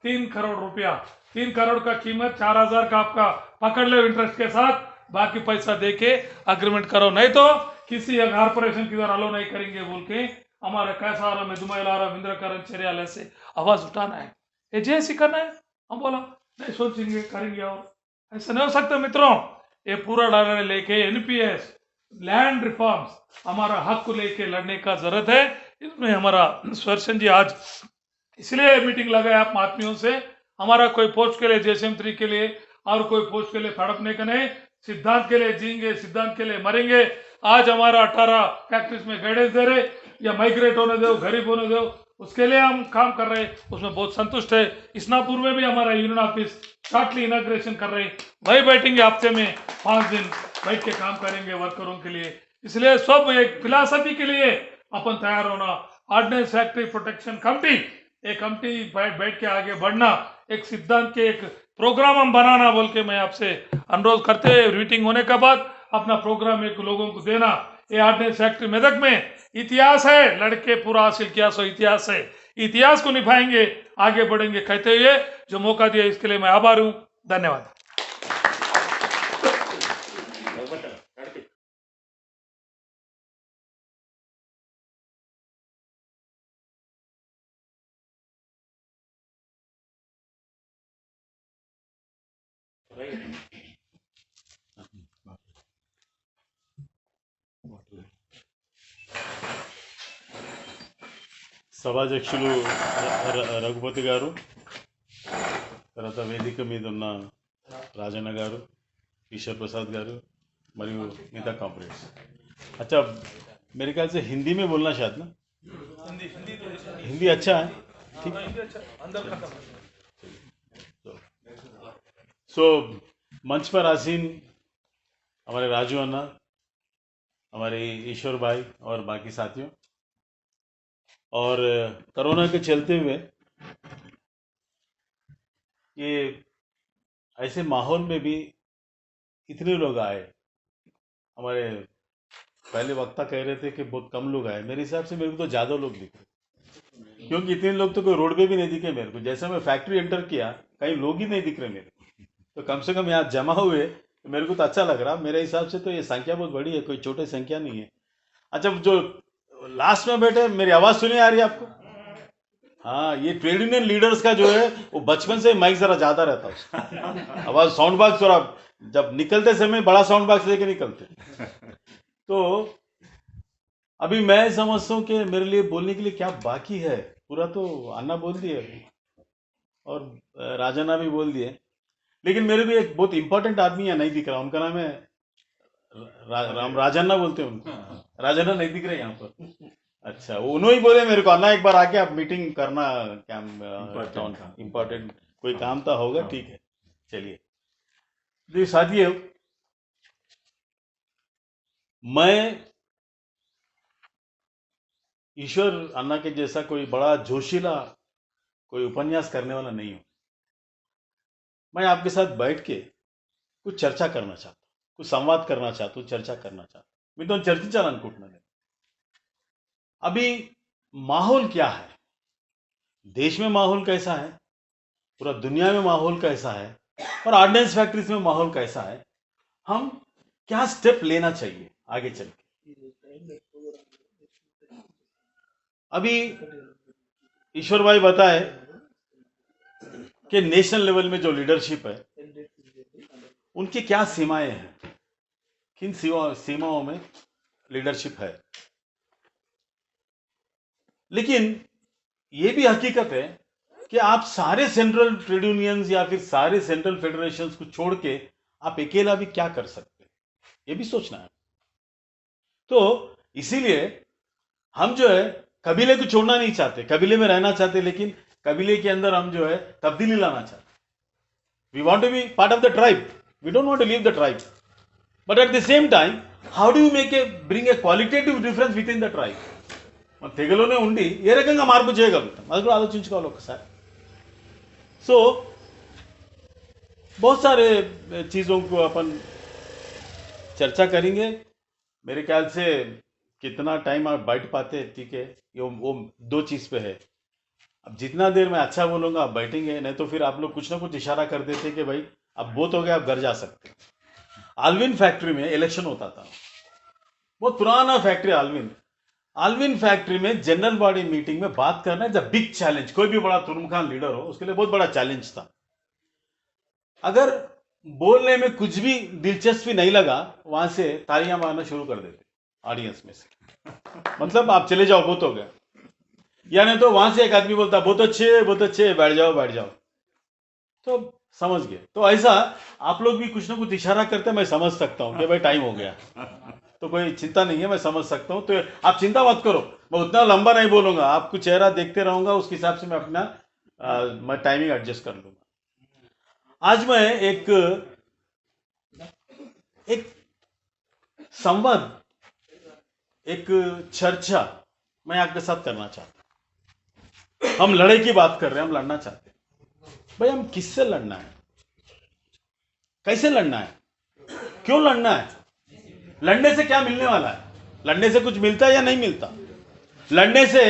C: 3 करोड़ रुपया। 3 करोड़ का कीमत, 4,000 का आपका पकड़ लो इंटरेस्ट के साथ, बाकी पैसा दे के अग्रीमेंट करो, नहीं तो किसी कारपोरेशन की तरह अलो नहीं करेंगे बोल के हमारा कैसा आ रहा, में दुमैल आ रहा, विंद्रकरण चेरियालय से आवाज उठाना है, ये जैसी करना है। हम बोला नहीं, सोचेंगे करेंगे, और ऐसा नहीं हो सकता मित्रों। ये पूरा डाला लेके एनपीएस लैंड रिफॉर्म्स हमारा हक को लेके लड़ने का जरूरत है। इसमें हमारा सुदर्शन जी आज इसलिए मीटिंग लगाए आप आत्मियों से, हमारा कोई पोस्ट के लिए जेसीएम 3 के लिए और कोई पोस्ट के लिए फड़पने का नहीं, सिद्धांत के लिए जीएंगे, सिद्धांत के लिए मरेंगे। आज हमारा 18 फैक्ट्रीज में गाइडेंस दे रहे, या माइग्रेट होने दो, गरीब होने दो, उसके लिए हम काम कर रहे हैं, उसमें बहुत संतुष्ट है। इस्नापुर में भी हमारा यूनियन ऑफिस शॉर्टली इनॉग्रेशन कर रहे हैं, वही बैठेंगे, हफ्ते में 5 दिन बैठ के काम करेंगे वर्करों के लिए। इसलिए सब एक फिलॉसफी के लिए अपन तैयार होना। ऑर्डिनेंस फैक्ट्री प्रोटेक्शन कमिटी, एक कमिटी बैठ के आगे बढ़ना, एक सिद्धांत के एक प्रोग्राम हम बनाना बोल के मैं आपसे अनुरोध करते हैं। मीटिंग होने के बाद अपना प्रोग्राम एक लोगों को देना। ये ऑर्डिनेंस फैक्ट्री मेदक में इतिहास है, लड़के पूरा हासिल किया सो इतिहास है, इतिहास को निभाएंगे, आगे बढ़ेंगे कहते हुए जो मौका दिया इसके लिए मैं आभार हूं। धन्यवाद।
D: సభాధ్యక్షులు రఘుపతి గారు, తర్వాత వేదిక మీద ఉన్న రాజన్న గారు, ईश्वर प्रसाद గారు మరియు మిగతా కాంపరేట్స్। अच्छा, मेरे ख्याल से हिंदी में बोलना शायद ना, हिंदी अच्छा है, ठीक। सो मंच पर आसीन हमारे राजू अन्ना, हमारे ईश्वर भाई और बाकी साथियों, और कोरोना के चलते हुए ये ऐसे माहौल में भी इतने लोग आए। हमारे पहले वक्ता कह रहे थे कि बहुत कम लोग आए, मेरे हिसाब से मेरे को तो ज़्यादा लोग दिख रहे, क्योंकि इतने लोग तो कोई रोड पे भी नहीं दिखे मेरे को। जैसे मैं फैक्ट्री एंटर किया, कहीं लोग ही नहीं दिख रहे मेरे को, तो कम से कम यहाँ जमा हुए तो मेरे को तो अच्छा लग रहा। मेरे हिसाब से तो ये संख्या बहुत बड़ी है, कोई छोटी संख्या नहीं है। अच्छा, जो लास्ट में बैठे, मेरी आवाज़ सुनी आ रही है आपको? हाँ, ये ट्रेड यूनियन लीडर्स का जो है वो बचपन से माइक जरा ज़्यादा रहता है उसका, आवाज़ साउंड बॉक्स थोड़ा, जब निकलते समय बड़ा साउंड बॉक्स लेके निकलते। तो अभी मैं समझता हूँ कि मेरे लिए बोलने के लिए क्या बाकी है, पूरा तो अन्ना बोल दिए और राजना भी बोल दिए, लेकिन मेरे भी एक बहुत इंपॉर्टेंट आदमी है, नहीं दिख रहा, उनका नाम है राम राजन्ना बोलते हैं उनको, राजन्ना नहीं दिख रहे यहाँ पर। अच्छा, उन्होंने ही बोले मेरे को, अन्ना एक बार आके आप मीटिंग करना, क्या इम्पोर्टेंट कोई काम तो होगा, ठीक है, चलिए। तो साथियों, मैं ईश्वर अन्ना के जैसा कोई बड़ा जोशीला कोई उपन्यास करने वाला नहीं हूं। मैं आपके साथ बैठ के कुछ चर्चा करना चाहता हूं, कुछ संवाद करना चाहता हूं, चर्चा करना चाहता हूं। मैं तो चर्चा अनुకుంటున్నా। अभी माहौल क्या है, देश में माहौल कैसा है, पूरा दुनिया में माहौल कैसा है, और ऑर्डिनेंस फैक्ट्रीज में माहौल कैसा है, हम क्या स्टेप लेना चाहिए आगे चल के। अभी ईश्वर भाई बताए कि नेशनल लेवल में जो लीडरशिप है उनकी क्या सीमाएं हैं, किन सीमाओं में लीडरशिप है। लेकिन ये भी हकीकत है कि आप सारे सेंट्रल ट्रेड यूनियंस या फिर सारे सेंट्रल फेडरेशंस को छोड़ के आप अकेला भी क्या कर सकते हैं, ये भी सोचना है। तो इसीलिए हम जो है कबीले को छोड़ना नहीं चाहते, कबीले में रहना चाहते, लेकिन कबीले के अंदर हम जो है तब्दीली लाना चाहते। We want to be part of the tribe, we don't want to leave the tribe, but at the same time how do you bring a qualitative difference within the tribe? తెగలోనే ఉండి ఏ రకంగా మార్పు చేయగలుగుతాం అది కూడా ఆలోచించుకోవాలి ఒకసారి. సో बहुत सारे चीज़ों को अपन चर्चा करेंगे. मेरे ख्याल से कितना टाइम आप बैठ पाते, ठीक है, ये वो दो चीज़ पे है. अब जितना देर मैं अच्छा बोलूँगा आप बैठेंगे, नहीं तो फिर आप लोग कुछ ना कुछ इशारा कर देते कि भाई अब बहुत हो गया, आप घर जा सकते. आल्विन फैक्ट्री में इलेक्शन होता था, बहुत पुराना फैक्ट्री आल्विन फैक्ट्री में जनरल बॉडी मीटिंग में बात करना इज अ बिग चैलेंज. कोई भी बड़ा तुरुमखान लीडर हो उसके लिए बहुत बड़ा चैलेंज था. अगर बोलने में कुछ भी दिलचस्पी नहीं लगा, वहां से तालियां मारना शुरू कर देते ऑडियंस में से. मतलब आप चले जाओ, बहुत हो गया. या नहीं तो वहां से एक आदमी बोलता बहुत अच्छे, बैठ जाओ. तो समझ गए. तो ऐसा आप लोग भी कुछ ना कुछ इशारा करते, मैं समझ सकता हूं कि भाई टाइम हो गया. तो कोई चिंता नहीं है, मैं समझ सकता हूं. तो आप चिंता मत करो, मैं उतना लंबा नहीं बोलूंगा, आपको चेहरा देखते रहूंगा, उसके हिसाब से मैं अपना मैं टाइमिंग एडजस्ट कर लूंगा. आज मैं एक संवाद, एक चर्चा मैं आपके साथ करना चाहता हूं. हम लड़ाई की बात कर रहे हैं, हम लड़ना चाहते हैं. भाई हम किससे लड़ना है, कैसे लड़ना है, क्यों लड़ना है, लड़ने से क्या मिलने वाला है, लड़ने से कुछ मिलता है या नहीं मिलता, लड़ने से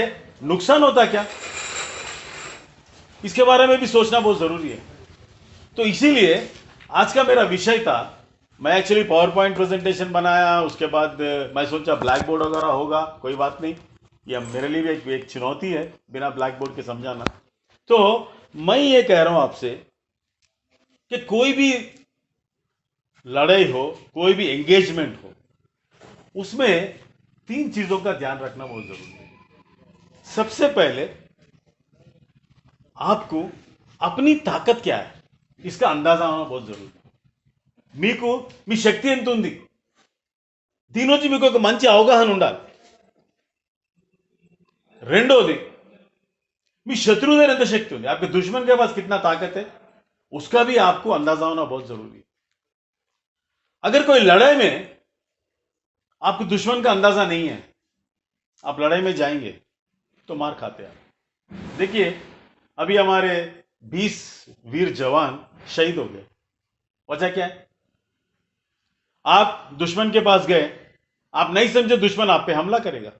D: नुकसान होता क्या, इसके बारे में भी सोचना बहुत जरूरी है. तो इसीलिए आज का मेरा विषय था, मैं एक्चुअली पावर पॉइंट प्रेजेंटेशन बनाया, उसके बाद मैं सोचा ब्लैक बोर्ड वगैरह होगा, कोई बात नहीं, यह मेरे लिए भी एक चुनौती है बिना ब्लैक बोर्ड के समझाना. तो मैं ये कह रहा हूं आपसे कि कोई भी लड़ाई हो, कोई भी एंगेजमेंट हो, उसमें 3 चीजों का ध्यान रखना बहुत जरूरी है. सबसे पहले आपको अपनी ताकत क्या है इसका अंदाजा होना बहुत जरूरी है. మీకు మీ శక్తి ఎంత ఉంది, దీని నుంచి మీకు ఒక మంచి అవగాహన ఉండాలి. రెండోది, మీ శత్రువు దగ్గర ఎంత శక్తి ఉంది, आपके दुश्मन के पास कितना ताकत है, उसका भी आपको अंदाजा होना बहुत जरूरी है. अगर कोई लड़ाई में आपको दुश्मन का अंदाजा नहीं है, आप लड़ाई में जाएंगे तो मार खाते हैं. देखिए अभी हमारे 20 वीर जवान शहीद हो गए. वजह क्या है, आप दुश्मन के पास गए, आप नहीं समझे दुश्मन आप पे हमला करेगा,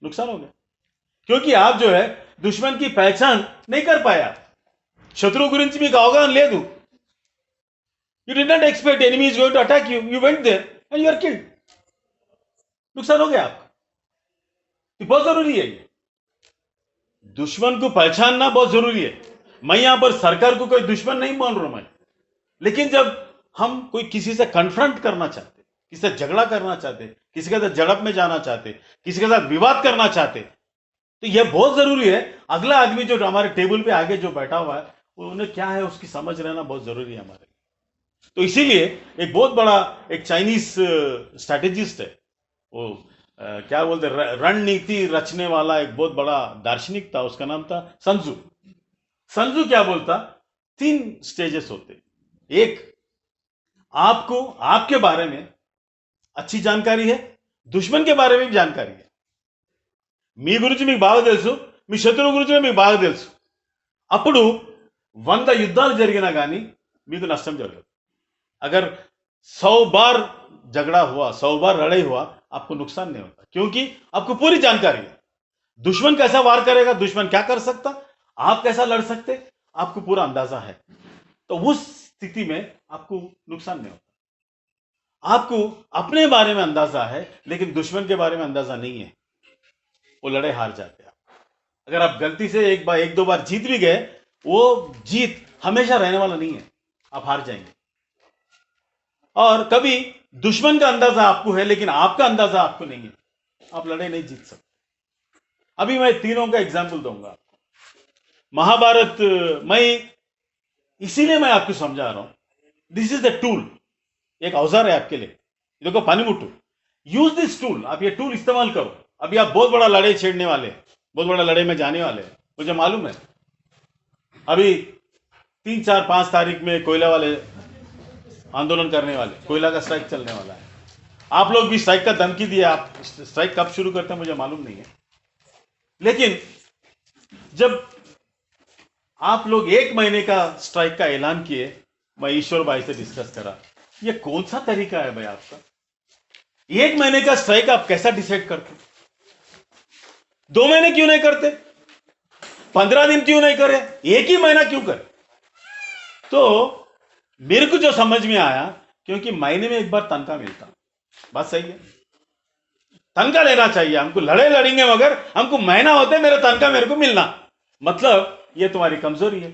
D: नुकसान हो गया. क्योंकि आप जो है दुश्मन की पहचान नहीं कर पाया. शत्रु गुరించి మీకు అవగాహన లేదు. You did not expect enemy is going to attack you. You went there and you are killed. नुकसान हो गया आपका. ये बहुत जरूरी है. दुश्मन को पहचानना बहुत जरूरी है. मैं यहां पर सरकार को कोई दुश्मन नहीं मान रहा हूं मैं, लेकिन जब हम कोई किसी से कन्फ्रंट करना चाहते, किसी से झगड़ा करना चाहते, किसी के साथ झड़प में जाना चाहते, किसी के साथ विवाद करना चाहते, तो यह बहुत जरूरी है अगला आदमी जो हमारे टेबल पे आगे जो बैठा हुआ है उन्हें क्या है उसकी समझ रहना बहुत जरूरी है हमारे. तो इसीलिए एक बहुत बड़ा एक चाइनीज स्ट्रैटेजिस्ट है, वो क्या बोलते रणनीति रचने वाला एक बहुत बड़ा दार्शनिक था, उसका नाम था संजू. संजू क्या बोलता, 3 स्टेजेस होते. एक, आपको आपके बारे में अच्छी जानकारी है, दुश्मन के बारे में भी जानकारी है. మీ గురించి మీకు బాగా తెలుసు, మీ శత్రువు గురించి మీకు బాగా తెలుసు. అప్పుడు 100 యుద్ధాలు జరిగినా కానీ మీకు నష్టం జరగదు. अगर 100 बार झगड़ा हुआ, 100 बार लड़ाई हुआ, आपको नुकसान नहीं होता, क्योंकि आपको पूरी जानकारी है. दुश्मन कैसा वार करेगा, दुश्मन क्या कर सकता, आप कैसा लड़ सकते, आपको पूरा अंदाजा है. तो उस स्थिति में आपको नुकसान नहीं होता. आपको अपने बारे में अंदाजा है लेकिन दुश्मन के बारे में अंदाजा नहीं है, वो लड़ाई हार जाते हैं. अगर आप गलती से एक दो बार जीत भी गए, वो जीत हमेशा रहने वाला नहीं है, आप हार जाएंगे. और कभी दुश्मन का अंदाजा आपको है लेकिन आपका अंदाजा आपको नहीं है, आप लड़ाई नहीं जीत सकते. अभी मैं तीनों का एग्जाम्पल दूंगा आपको। महाभारत मैं इसीलिए मैं आपको समझा रहा हूं, दिस इज द टूल, एक औजार है आपके लिए। देखो पानीमुट्टू, यूज दिस टूल, आप ये टूल इस्तेमाल करो। अभी आप बहुत बड़ा लड़ाई छेड़ने वाले हैं, बहुत बड़ा लड़ाई में जाने वाले हैं, मुझे मालूम है। अभी 3, 4, 5 तारीख में कोयला वाले आंदोलन करने वाले, कोयला का स्ट्राइक चलने वाला है। आप लोग भी स्ट्राइक का धमकी दिया, आप स्ट्राइक कब शुरू करते हैं मुझे मालूम नहीं है, लेकिन जब आप लोग 1 महीने का स्ट्राइक का ऐलान किए, मैं ईश्वर भाई से डिस्कस करा, ये कौन सा तरीका है भाई आपका? 1 महीने का स्ट्राइक आप कैसा डिसाइड करते? 2 महीने क्यों नहीं करते? 15 दिन क्यों नहीं करे? 1 ही महीना क्यों करे? तो मेरे को जो समझ में आया, क्योंकि महीने में एक बार तनख्वाह मिलता, बात सही है, तनख्वाह लेना चाहिए हमको, लड़ेंगे मगर हमको महीना होते मेरा तनख्वाह मेरे को मिलना, मतलब ये तुम्हारी कमजोरी है,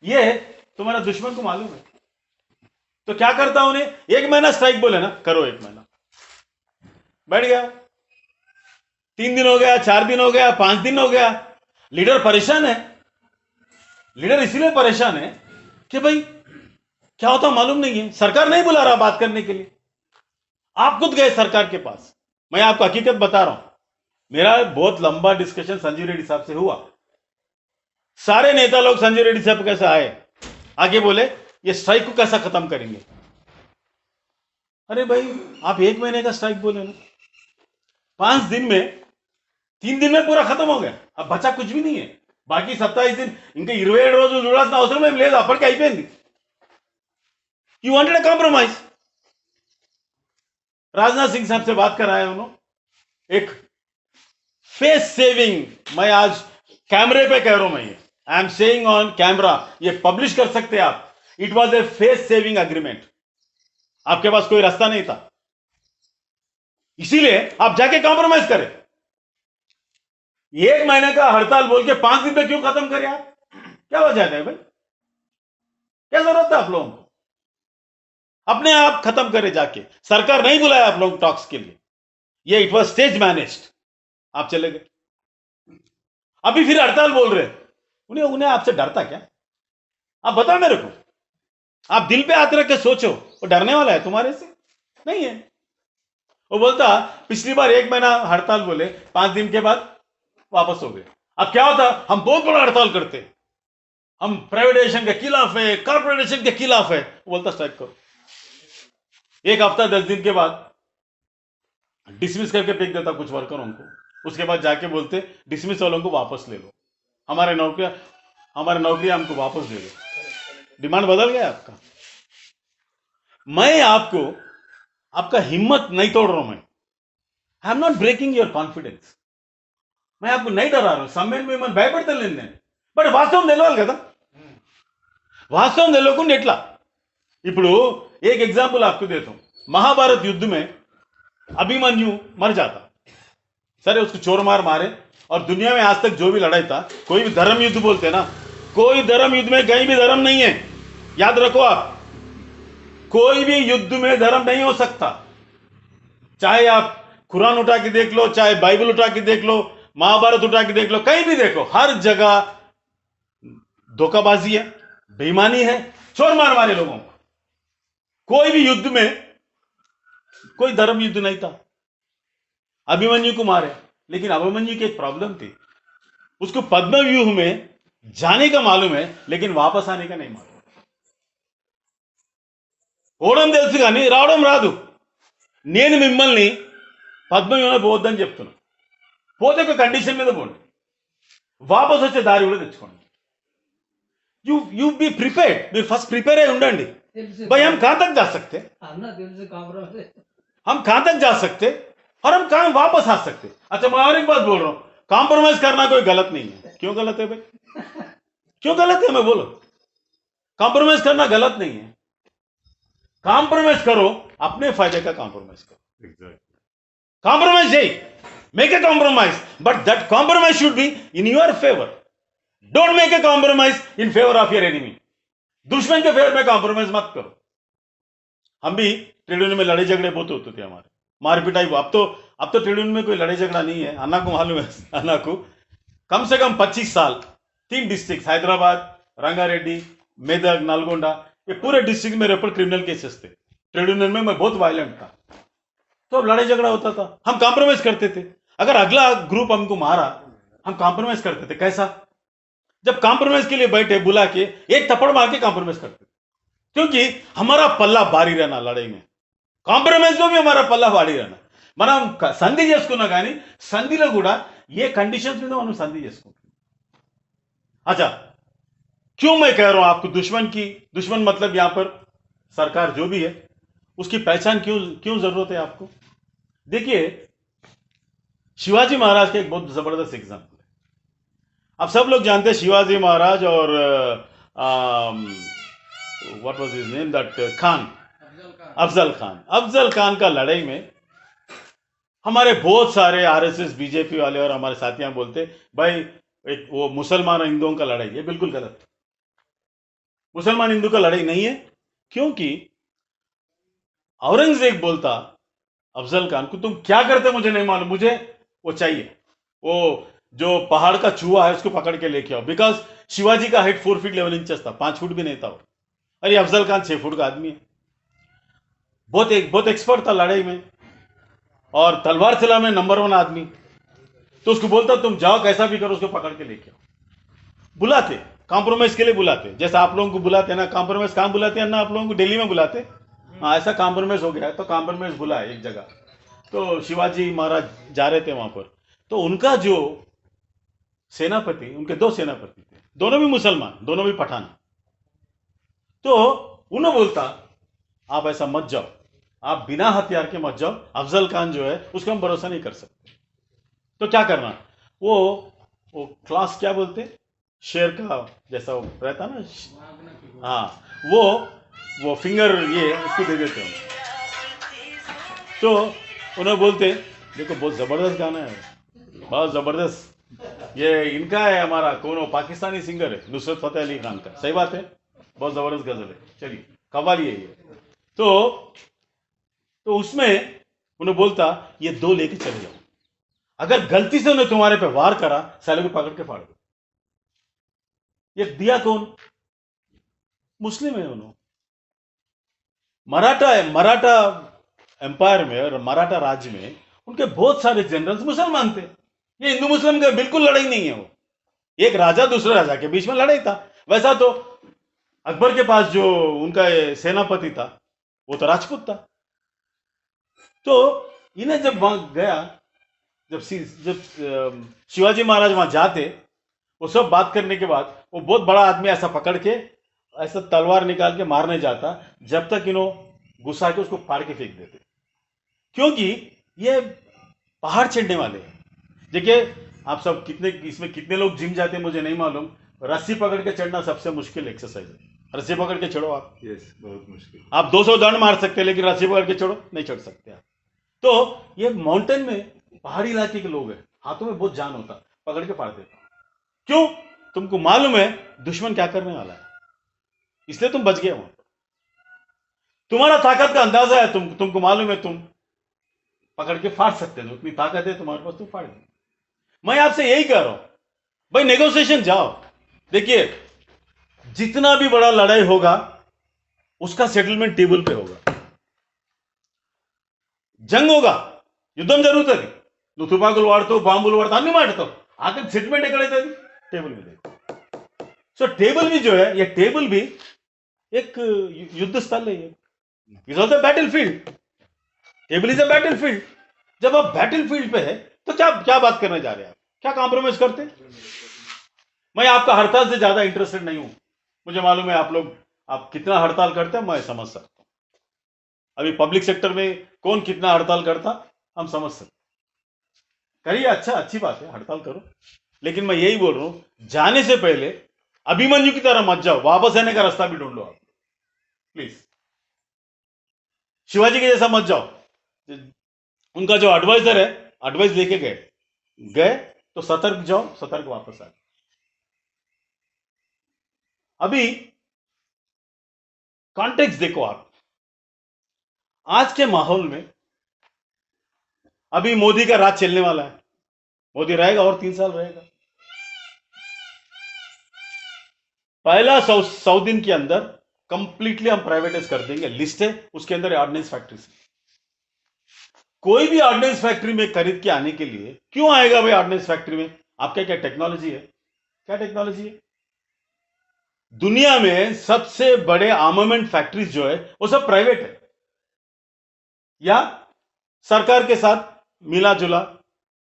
D: ये तुम्हारा दुश्मन को मालूम है। तो क्या करता उन्हें, 1 महीना स्ट्राइक बोले ना, करो 1 महीना, बैठ गया, 3 दिन हो गया, 4 दिन हो गया, 5 दिन हो गया, लीडर परेशान है। लीडर इसीलिए परेशान है कि भाई क्या होता मालूम नहीं है, सरकार नहीं बुला रहा बात करने के लिए। आप खुद गए सरकार के पास, मैं आपको हकीकत बता रहा हूं, मेरा बहुत लंबा डिस्कशन संजीव रेड्डी साहब से हुआ। सारे नेता लोग संजीव रेड्डी साहब कैसे आए, आगे बोले ये स्ट्राइक को कैसा खत्म करेंगे। अरे भाई आप 1 महीने का स्ट्राइक बोले ना, 5 दिन में, 3 दिन में पूरा खत्म हो गया, अब बचा कुछ भी नहीं है। बाकी 27 दिन ఇంకా 27 రోజులు చూడాల్సిన అవసరం ఏం లేదు, అప్పటికే అయిపోయింది। You wanted a compromise. Rajnath Singh साहब से बात कराया उन्होंने, एक फेस सेविंग, मैं आज कैमरे पे कह रहा हूं, मैं ये I am saying on camera, ये पब्लिश कर सकते हैं आप, it was a face saving agreement. आपके पास कोई रास्ता नहीं था, इसीलिए आप जाके कॉम्प्रोमाइज करें। 1 महीने का हड़ताल बोल के 5 दिन में क्यों खत्म करें आप? क्या वजह है भाई, क्या जरूरत है आप लोगों को? अपने आप खत्म करे जाके, सरकार नहीं बुलाया आप लोग टॉक्स के लिए, ये इट वाज स्टेज मैनेज्ड, आप चले गए। अभी फिर हड़ताल बोल रहे, उन्हें आपसे डरता क्या? आप बताओ मेरे को, आप दिल पे हाथ रख के सोचो, वो डरने वाला है तुम्हारे से? नहीं है। वो बोलता पिछली बार 1 महीना हड़ताल बोले, 5 दिन के बाद वापस हो गए। अब क्या होता, हम बहुत बड़ा हड़ताल करते, हम प्राइवेटाइजेशन के खिलाफ है, कॉर्पोरेटाइजेशन के खिलाफ है, बोलता स्ट्राइक करो। 1 हफ्ता 10 दिन के बाद डिसमिस करके फेंक देता कुछ वर्करों को, उसके बाद जाके बोलते डिसमिस वालों को वापस ले लो, हमारे नौकरी हमको वापस दे दो। डिमांड बदल गया आपका। मैं आपका हिम्मत नहीं तोड़ रहा हूं, मैं I am not breaking your confidence, मैं आपको नहीं डरा रहा हूं, సమ్మెను మిమ్మల్ని భయపెడతలేదు నేను, బట్ వాస్తవం తెలియాలి కదా, వాస్తవం తెలియకుండా ఎట్లా? ఇప్పుడు एक एग्जाम्पल आपको देता हूं, महाभारत युद्ध में अभिमन्यु मर जाता, सर उसको चोर मारे, और दुनिया में आज तक जो भी लड़ाई था, कोई भी धर्म युद्ध बोलते हैं ना, कोई धर्म युद्ध में कहीं भी धर्म नहीं है, याद रखो आप, कोई भी युद्ध में धर्म नहीं हो सकता। चाहे आप कुरान उठा के देख लो, चाहे बाइबल उठा के देख लो, महाभारत उठा के देख लो, कहीं भी देखो, हर जगह धोखाबाजी है, बेईमानी है, चोर मारे लोगों को। कोई भी युद्ध में कोई धर्म युद्ध नहीं था। अभिमन्यु को मारे, लेकिन अभिमन्यु की एक प्रॉब्लम थी, उसको पद्म व्यूह में जाने का मालूम है, लेकिन वापस आने का नहीं मालूम। ఓడం తెలుసు కానీ రావడం రాదు। నేను మిమ్మల్ని పద్మవ్యూహంలో పోవద్దని చెప్తున్నా, పోతే ఒక కండిషన్ మీద పోండి, వాపస్ వచ్చే దారి కూడా తెచ్చుకోండి। యూ బీ ప్రిపేర్డ్, మీరు ఫస్ట్ ప్రిపేర్ అయి ఉండండి। भाई हम कहां तक जा सकते, हम कहां तक जा सकते और हम कहां वापस आ सकते। अच्छा मैं और एक बात बोल रहा हूं, कॉम्प्रोमाइज करना कोई गलत नहीं है। क्यों गलत है भाई, क्यों गलत है? मैं बोलो, कॉम्प्रोमाइज करना गलत नहीं है। कॉम्प्रोमाइज करो, अपने फायदे का कॉम्प्रोमाइज करो। कॉम्प्रोमाइज है, make a compromise, but that compromise should be in your favour. Don't make a compromise in favour of your enemy. दुश्मन के फेवर में कॉम्प्रोमाइज मत करो। हम भी ट्रेड यूनियन में लड़ाई झगड़े बहुत होते थे, हमारे मारपीटाई। अब तो अब तो ट्रेड यूनियन में कोई लड़ाई झगड़ा नहीं है, अन्ना को मालूम है, अन्ना को कम से कम 25 साल 3 डिस्ट्रिक्ट हैदराबाद, रंगारेड्डी, मेदक, नलगोंडा, ये पूरे डिस्ट्रिक्ट मेरे ऊपर क्रिमिनल केसेस थे। ट्रेड यूनियन में मैं बहुत वायलेंट था, तो अब लड़ाई झगड़ा होता था, हम कॉम्प्रोमाइज करते थे। अगर अगला ग्रुप हमको मारा, हम कॉम्प्रोमाइज करते थे। कैसा? जब कॉम्प्रोमाइज के लिए बैठे, बुला के एक थप्पड़ मार के कॉम्प्रोमाइज करते थे, क्योंकि हमारा पल्ला भारी रहना लड़ाई में, కాంప్రమైజ్ లో हमारा पल्ला भारी रहना। మనం సంధి చేసుకున్నా కానీ సంధిలో కూడా ये कंडीशंस में हम संधि చేసుకుంటాం। अच्छा, क्यों मैं कह रहा हूं आपको दुश्मन मतलब यहां पर सरकार जो भी है उसकी पहचान क्यों जरूरत है आपको? देखिए, शिवाजी महाराज का एक बहुत जबरदस्त एग्जाम्पल है। आप सब लोग जानते हैं शिवाजी महाराज और what was his name, that Khan, Afzal Khan का लड़ाई में हमारे बहुत सारे आरएसएस बीजेपी वाले और हमारे साथियां बोलते भाई एक वो मुसलमान हिंदुओं का लड़ाई है। बिल्कुल गलत। मुसलमान हिंदू का लड़ाई नहीं है, क्योंकि औरंगजेब बोलता अफजल खान को, तुम क्या करते मुझे नहीं मालूम, मुझे वो चाहिए, वो जो पहाड़ का चूहा है उसको पकड़ के लेके आओ। बिकॉज शिवाजी का हाइट 4 फीट 11 इंचेस था, 5 फुट भी नहीं था वो, और ये अफजल खान 6 फुट का आदमी है। बहुत एक्सपर्ट था लड़ाई में और तलवार चलाने में नंबर 1 आदमी। तो उसको बोलता तुम जाओ, कैसा भी करो, उसको पकड़ के लेके आओ। बुलाते, कॉम्प्रोमाइज के लिए बुलाते, जैसे आप लोगों को बुलाते ना, कॉम्प्रोमाइज कहां बुलाते हैं ना, आप लोगों को दिल्ली में बुलाते। हाँ, ऐसा कॉम्प्रोमाइज हो गया तो कॉम्प्रोमाइज बुलाए एक जगह, तो शिवाजी महाराज जा रहे थे वहां पर, तो उनका जो सेनापति, उनके 2 सेनापति थे, दोनों भी मुसलमान, दोनों भी पठान। तो उन्होंने बोलता आप ऐसा मत जाओ, आप बिना हथियार के मत जाओ, अफजल खान जो है उसका हम भरोसा नहीं कर सकते। तो क्या करना, वो क्लास क्या बोलते, शेर का जैसा वो रहता ना, हाँ, वो फिंगर ये उसको दे देते हैं। तो उन्हें बोलते देखो बहुत जबरदस्त गाना है, बहुत जबरदस्त, ये इनका है, हमारा कौन, वो पाकिस्तानी सिंगर है नुसरत फतेह अली खान का। सही बात है, बहुत जबरदस्त गजल है, चलिए कव्वाली है ये। तो उसमें उन्हें बोलता ये 2 लेके चले जाओ, अगर गलती से उन्हें तुम्हारे पे वार करा, साले को पकड़ के फाड़ दो। ये दिया कौन? मुस्लिम है। उन्होंने मराठा एम्पायर में और मराठा राज्य में उनके बहुत सारे जनरल्स मुसलमान थे। ये हिंदू मुस्लिम का बिल्कुल लड़ाई नहीं है, वो एक राजा दूसरे राजा के बीच में लड़ाई था। वैसा तो अकबर के पास जो उनका सेनापति था वो तो राजपूत था। तो इन्हें जब वहां गया, जब शिवाजी महाराज वहां जाते, वो सब बात करने के बाद वो बहुत बड़ा आदमी ऐसा पकड़ के ऐसा तलवार निकाल के मारने जाता, जब तक इन्हों गुस्सा के उसको फाड़ के फेंक देते, क्योंकि ये पहाड़ चढ़ने वाले हैं। देखिए, आप सब इसमें कितने लोग जिम जाते हैं मुझे नहीं मालूम, रस्सी पकड़ के चढ़ना सबसे मुश्किल एक्सरसाइज है। रस्सी पकड़ के चढ़ो आप,
B: यस, बहुत मुश्किल।
D: आप 200 दंड मार सकते हैं, लेकिन रस्सी पकड़ के चढ़ो नहीं चढ़ सकते आप। तो ये माउंटेन में, पहाड़ी इलाके के लोग हैं, हाथों में बहुत जान होता, पकड़ के फाड़ देता। क्यों? तुमको मालूम है दुश्मन क्या करने वाला है, इसलिए तुम बच गए वहां पर। तुम्हारा ताकत का अंदाजा है, तुमको मालूम है तुम पकड़ के फाड़ सकते हो, उतनी ताकत है तुम्हारे पास, तुम फाड़ दो। मैं आपसे यही कह रहा हूं भाई, नेगोशिएशन जाओ। देखिए, जितना भी बड़ा लड़ाई होगा उसका सेटलमेंट टेबल पे होगा। जंग होगा, యుద్ధం జరుగుతుంది, నువ్వు తుపాకులు వాడుతావు, బాంబులు వాడుతావు, అన్ని మాడతావు, आखिर सेटलमेंट ఎక్కడైతుంది? टेबल में देखो। सो टेबल भी जो है, ये टेबल भी एक युद्ध स्थल है, is also battlefield. Table is a battlefield. जब आप बैटलफील्ड पे है तो क्या बात करने जा रहे हैं आप, क्या कॉम्प्रोमाइज करते? मैं आपका हड़ताल से ज्यादा इंटरेस्टेड नहीं हूं। मुझे मालूम है आप कितना हड़ताल करते हैं, मैं समझ सकता हूं। अभी पब्लिक सेक्टर में कौन कितना हड़ताल करता हम समझ सकते। करिए, अच्छा, अच्छी बात है, हड़ताल करो, लेकिन मैं यही बोल रहा हूं, जाने से पहले अभिमन्यु की तरह मत जाओ, वापस आने का रास्ता भी ढूंढ लो आप, प्लीज। शिवाजी के जैसा मत जाओ। उनका जो एडवाइजर है, एडवाइस लेके गए तो सतर्क जाओ, सतर्क वापस आ। अभी कॉन्टेक्स्ट देखो आप, आज के माहौल में अभी मोदी का राज चलने वाला है, मोदी रहेगा और 3 साल रहेगा। पहला 100 दिन के अंदर कंप्लीटली हम प्राइवेटाइज कर देंगे। लिस्ट है, उसके अंदर ऑर्डिनेंस फैक्ट्री से कोई भी ऑर्डिनेंस फैक्ट्री में खरीद के आने के लिए क्यों आएगा भाई? ऑर्डिनेंस फैक्ट्री में आपका क्या टेक्नोलॉजी है? क्या टेक्नोलॉजी है? दुनिया में सबसे बड़े आर्मामेंट फैक्ट्रीज जो है वो सब प्राइवेट है या सरकार के साथ मिला जुला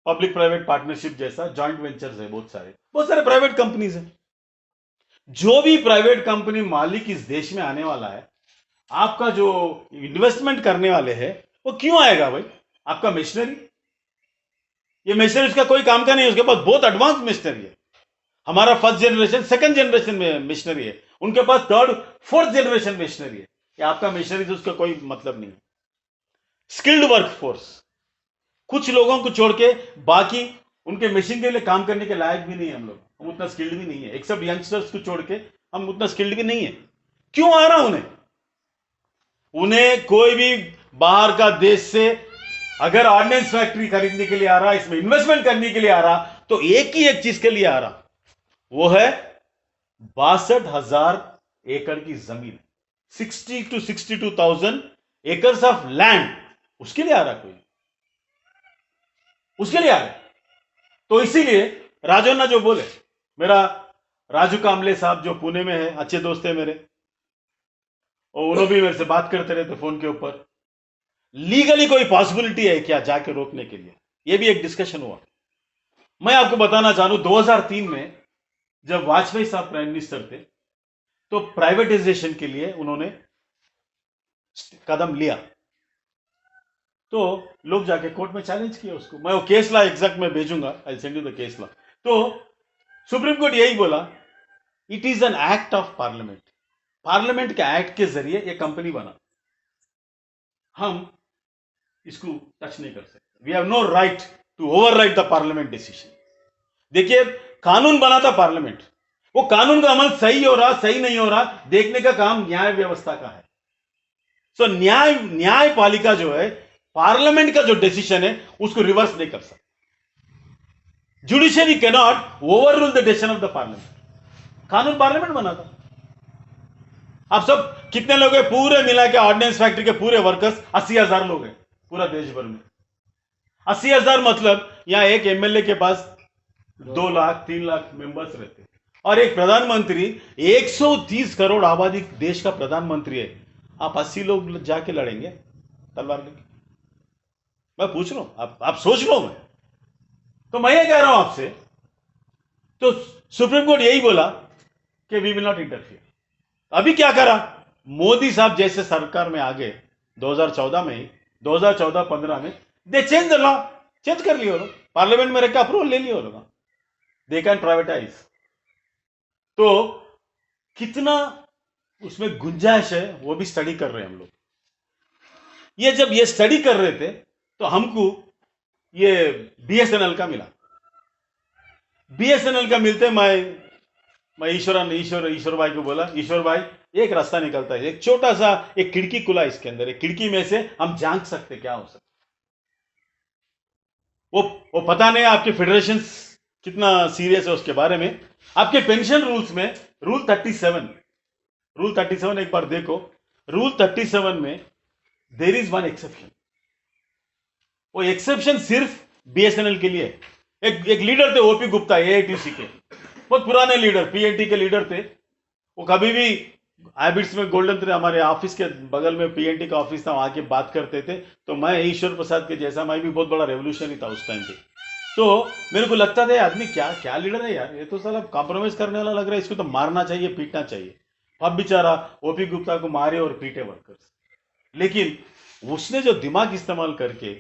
D: पब्लिक प्राइवेट पार्टनरशिप जैसा जॉइंट वेंचर्स है। बहुत सारे प्राइवेट कंपनीज हैं। जो भी प्राइवेट कंपनी मालिक इस देश में आने वाला है, आपका जो इन्वेस्टमेंट करने वाले हैं, वो क्यों आएगा भाई? आपका मशीनरी, ये मशीनरी उसका कोई काम का नहीं है, उसके पास बहुत एडवांस मशीनरी है। हमारा फर्स्ट जनरेशन सेकंड जनरेशन में मशीनरी है, उनके पास थर्ड फोर्थ जनरेशन मशीनरी है। ये आपका मशीनरी से उसका कोई मतलब नहीं है। स्किल्ड वर्कफोर्स, कुछ लोगों को छोड़ के बाकी उनके मशीन के लिए काम करने के लायक भी नहीं है। हम उतना स्किल्ड भी नहीं है, एक्सेप्ट यंगस्टर्स को छोड़ के हम उतना स्किल्ड भी नहीं है। क्यों आ रहा उन्हें कोई भी बाहर का देश से अगर ऑर्डिनेंस फैक्ट्री खरीदने के लिए आ रहा, इसमें इन्वेस्टमेंट करने के लिए आ रहा, तो एक ही एक चीज के लिए आ रहा, वो है 62,000 एकड़ की जमीन, 60 to 62,000 एकर्स ऑफ लैंड, उसके लिए आ रहा कोई, उसके लिए आ रहा। तो इसीलिए राजन्ना जो बोले, मेरा राजू कामले साहब जो पुणे में है, अच्छे दोस्त है मेरे, और उन्होंने भी मेरे से बात करते रहते फोन के ऊपर, लीगली कोई पॉसिबिलिटी है क्या जाके रोकने के लिए? यह भी एक डिस्कशन हुआ। मैं आपको बताना चाहूं 2003 में जब वाजपेयी साहब प्राइम मिनिस्टर थे, तो प्राइवेटाइजेशन के लिए उन्होंने कदम लिया, तो लोग जाके कोर्ट में चैलेंज किया उसको। मैं वो केस ला एग्जैक्ट में भेजूंगा, I send you the case law. तो सुप्रीम कोर्ट यही बोला, it is an act of parliament, parliament के एक्ट के जरिए ये कंपनी बना, हम इसको टच नहीं कर सकते। We have no right to override the parliament decision. देखिए, कानून बना था पार्लियामेंट, वो कानून का अमल सही हो रहा सही नहीं हो रहा देखने का काम न्याय व्यवस्था का है। सो न्यायपालिका जो है, पार्लियामेंट का जो डिसीजन है उसको रिवर्स नहीं कर सकता। Judiciary can not overrule the decision of the parliament. कानून पार्लियामेंट बना था। आप सब कितने लोग हैं? पूरे मिला के ऑर्डिनेंस फैक्ट्री के पूरे वर्कर्स 80,000 लोग हैं पूरा देश भर में। 80,000 मतलब यहां एक एमएलए के पास 2 लाख 3 लाख मेंबर्स रहते हैं, और एक प्रधानमंत्री 130 करोड़ आबादी देश का प्रधानमंत्री है। आप 80 लोग जाके लड़ेंगे तलवार लेके? मैं पूछ रहा हूं, आप सोच लो। मैं तो मैं ये कह रहा हूं आपसे, तो सुप्रीम कोर्ट यही बोला कि वी विल नॉट इंटरफियर। अभी क्या करा मोदी साहब जैसे सरकार में आ गए 2014 में ही, 2014-15 में दे चेंज द लॉ, चेंज कर लिया, पार्लियामेंट में रख के अप्रूवल ले लिया होगा, दे कैन प्राइवेटाइज। तो कितना उसमें गुंजाइश है वो भी स्टडी कर रहे हैं हम लोग। ये जब ये स्टडी कर रहे थे तो हमको ये बीएसएनएल का मिला। बीएसएनएल का मिलते मैं ईश्वर भाई को बोला, ईश्वर भाई एक रास्ता निकलता है, एक छोटा सा एक खिड़की खुला, इसके अंदर एक खिड़की में से हम झांक सकते क्या हो सकता। वो पता नहीं आपके फेडरेशन कितना सीरियस है उसके बारे में। आपके पेंशन रूल्स में रूल 37 एक बार देखो, रूल 37 में देयर इज वन एक्सेप्शन। वो एक्सेप्शन सिर्फ बीएसएनएल के लिए। एक लीडर थे ओपी गुप्ता, एआईटीसी के बहुत पुराने लीडर, पीएनटी के लीडर थे। वो कभी भी हैबिट्स में गोल्डन ट्री, हमारे ऑफिस के बगल में पीएनटी का ऑफिस था, वहां के बात करते थे। तो मैं ईश्वर प्रसाद के जैसा, मैं भी बहुत बड़ा रेवोल्यूशनरी था उस टाइम पे। तो मेरे को लगता था आदमी क्या लीडर है यार, ये तो साला कॉम्प्रोमाइज करने वाला लग रहा है, इसको तो मारना चाहिए, पीटना चाहिए। अब बेचारा ओपी गुप्ता को मारे और पीटे वर्कर्स। लेकिन उसने जो दिमाग इस्तेमाल करके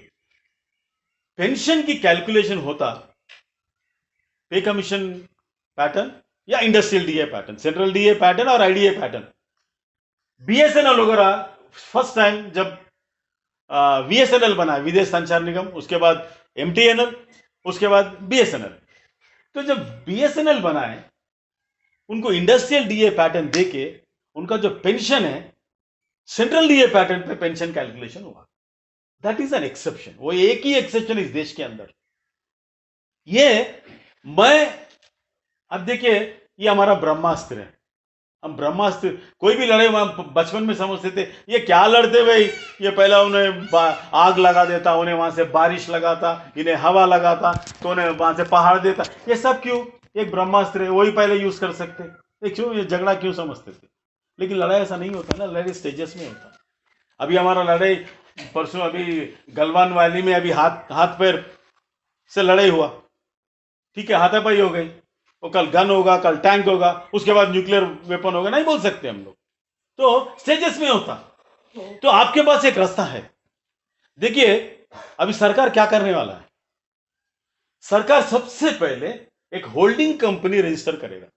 D: पेंशन की कैलकुलेशन होता पे कमीशन पैटर्न या industrial DA pattern, central DA pattern और आईडीए पैटर्न। बीएसएनएल वगैरह फर्स्ट टाइम जब वीएसएनएल बना, विदेश संचार निगम, उसके बाद एमटीएनएल, उसके बाद बीएसएनएल। तो जब बीएसएनएल बनाए, उनको इंडस्ट्रियल डीए पैटर्न देके उनका जो पेंशन है सेंट्रल डीए पैटर्न पे पेंशन कैलकुलेशन हुआ। दैट इज एन एक्सेप्शन, वो एक ही एक्सेप्शन इस देश के अंदर। ये अब देखिए, ये हमारा ब्रह्मास्त्र है। हम ब्रह्मास्त्र, कोई भी लड़े, हम बचपन में समझते थे ये क्या लड़ते भाई, ये पहला उन्हें आग लगा देता, उन्हें वहां से बारिश लगाता, इन्हें हवा लगाता, तो उन्हें वहां से पहाड़ देता। ये सब क्यों? एक ब्रह्मास्त्र है, वही पहले यूज कर सकते। ये क्यों, ये झगड़ा क्यों समझते थे? लेकिन लड़ाई ऐसा नहीं होता ना, लड़ाई स्टेजेस में होता। अभी हमारा लड़ाई परसों अभी गलवान वैली में अभी हाथ पैर से लड़ाई हुआ, ठीक है, हाथापाई हो गई। वो कल गन होगा, कल टैंक होगा, उसके बाद न्यूक्लियर वेपन होगा, नहीं बोल सकते हम लोग, तो स्टेजेस में होता। तो आपके पास एक रास्ता है। देखिए अभी सरकार क्या करने वाला है। सरकार सबसे पहले एक होल्डिंग कंपनी रजिस्टर करेगा।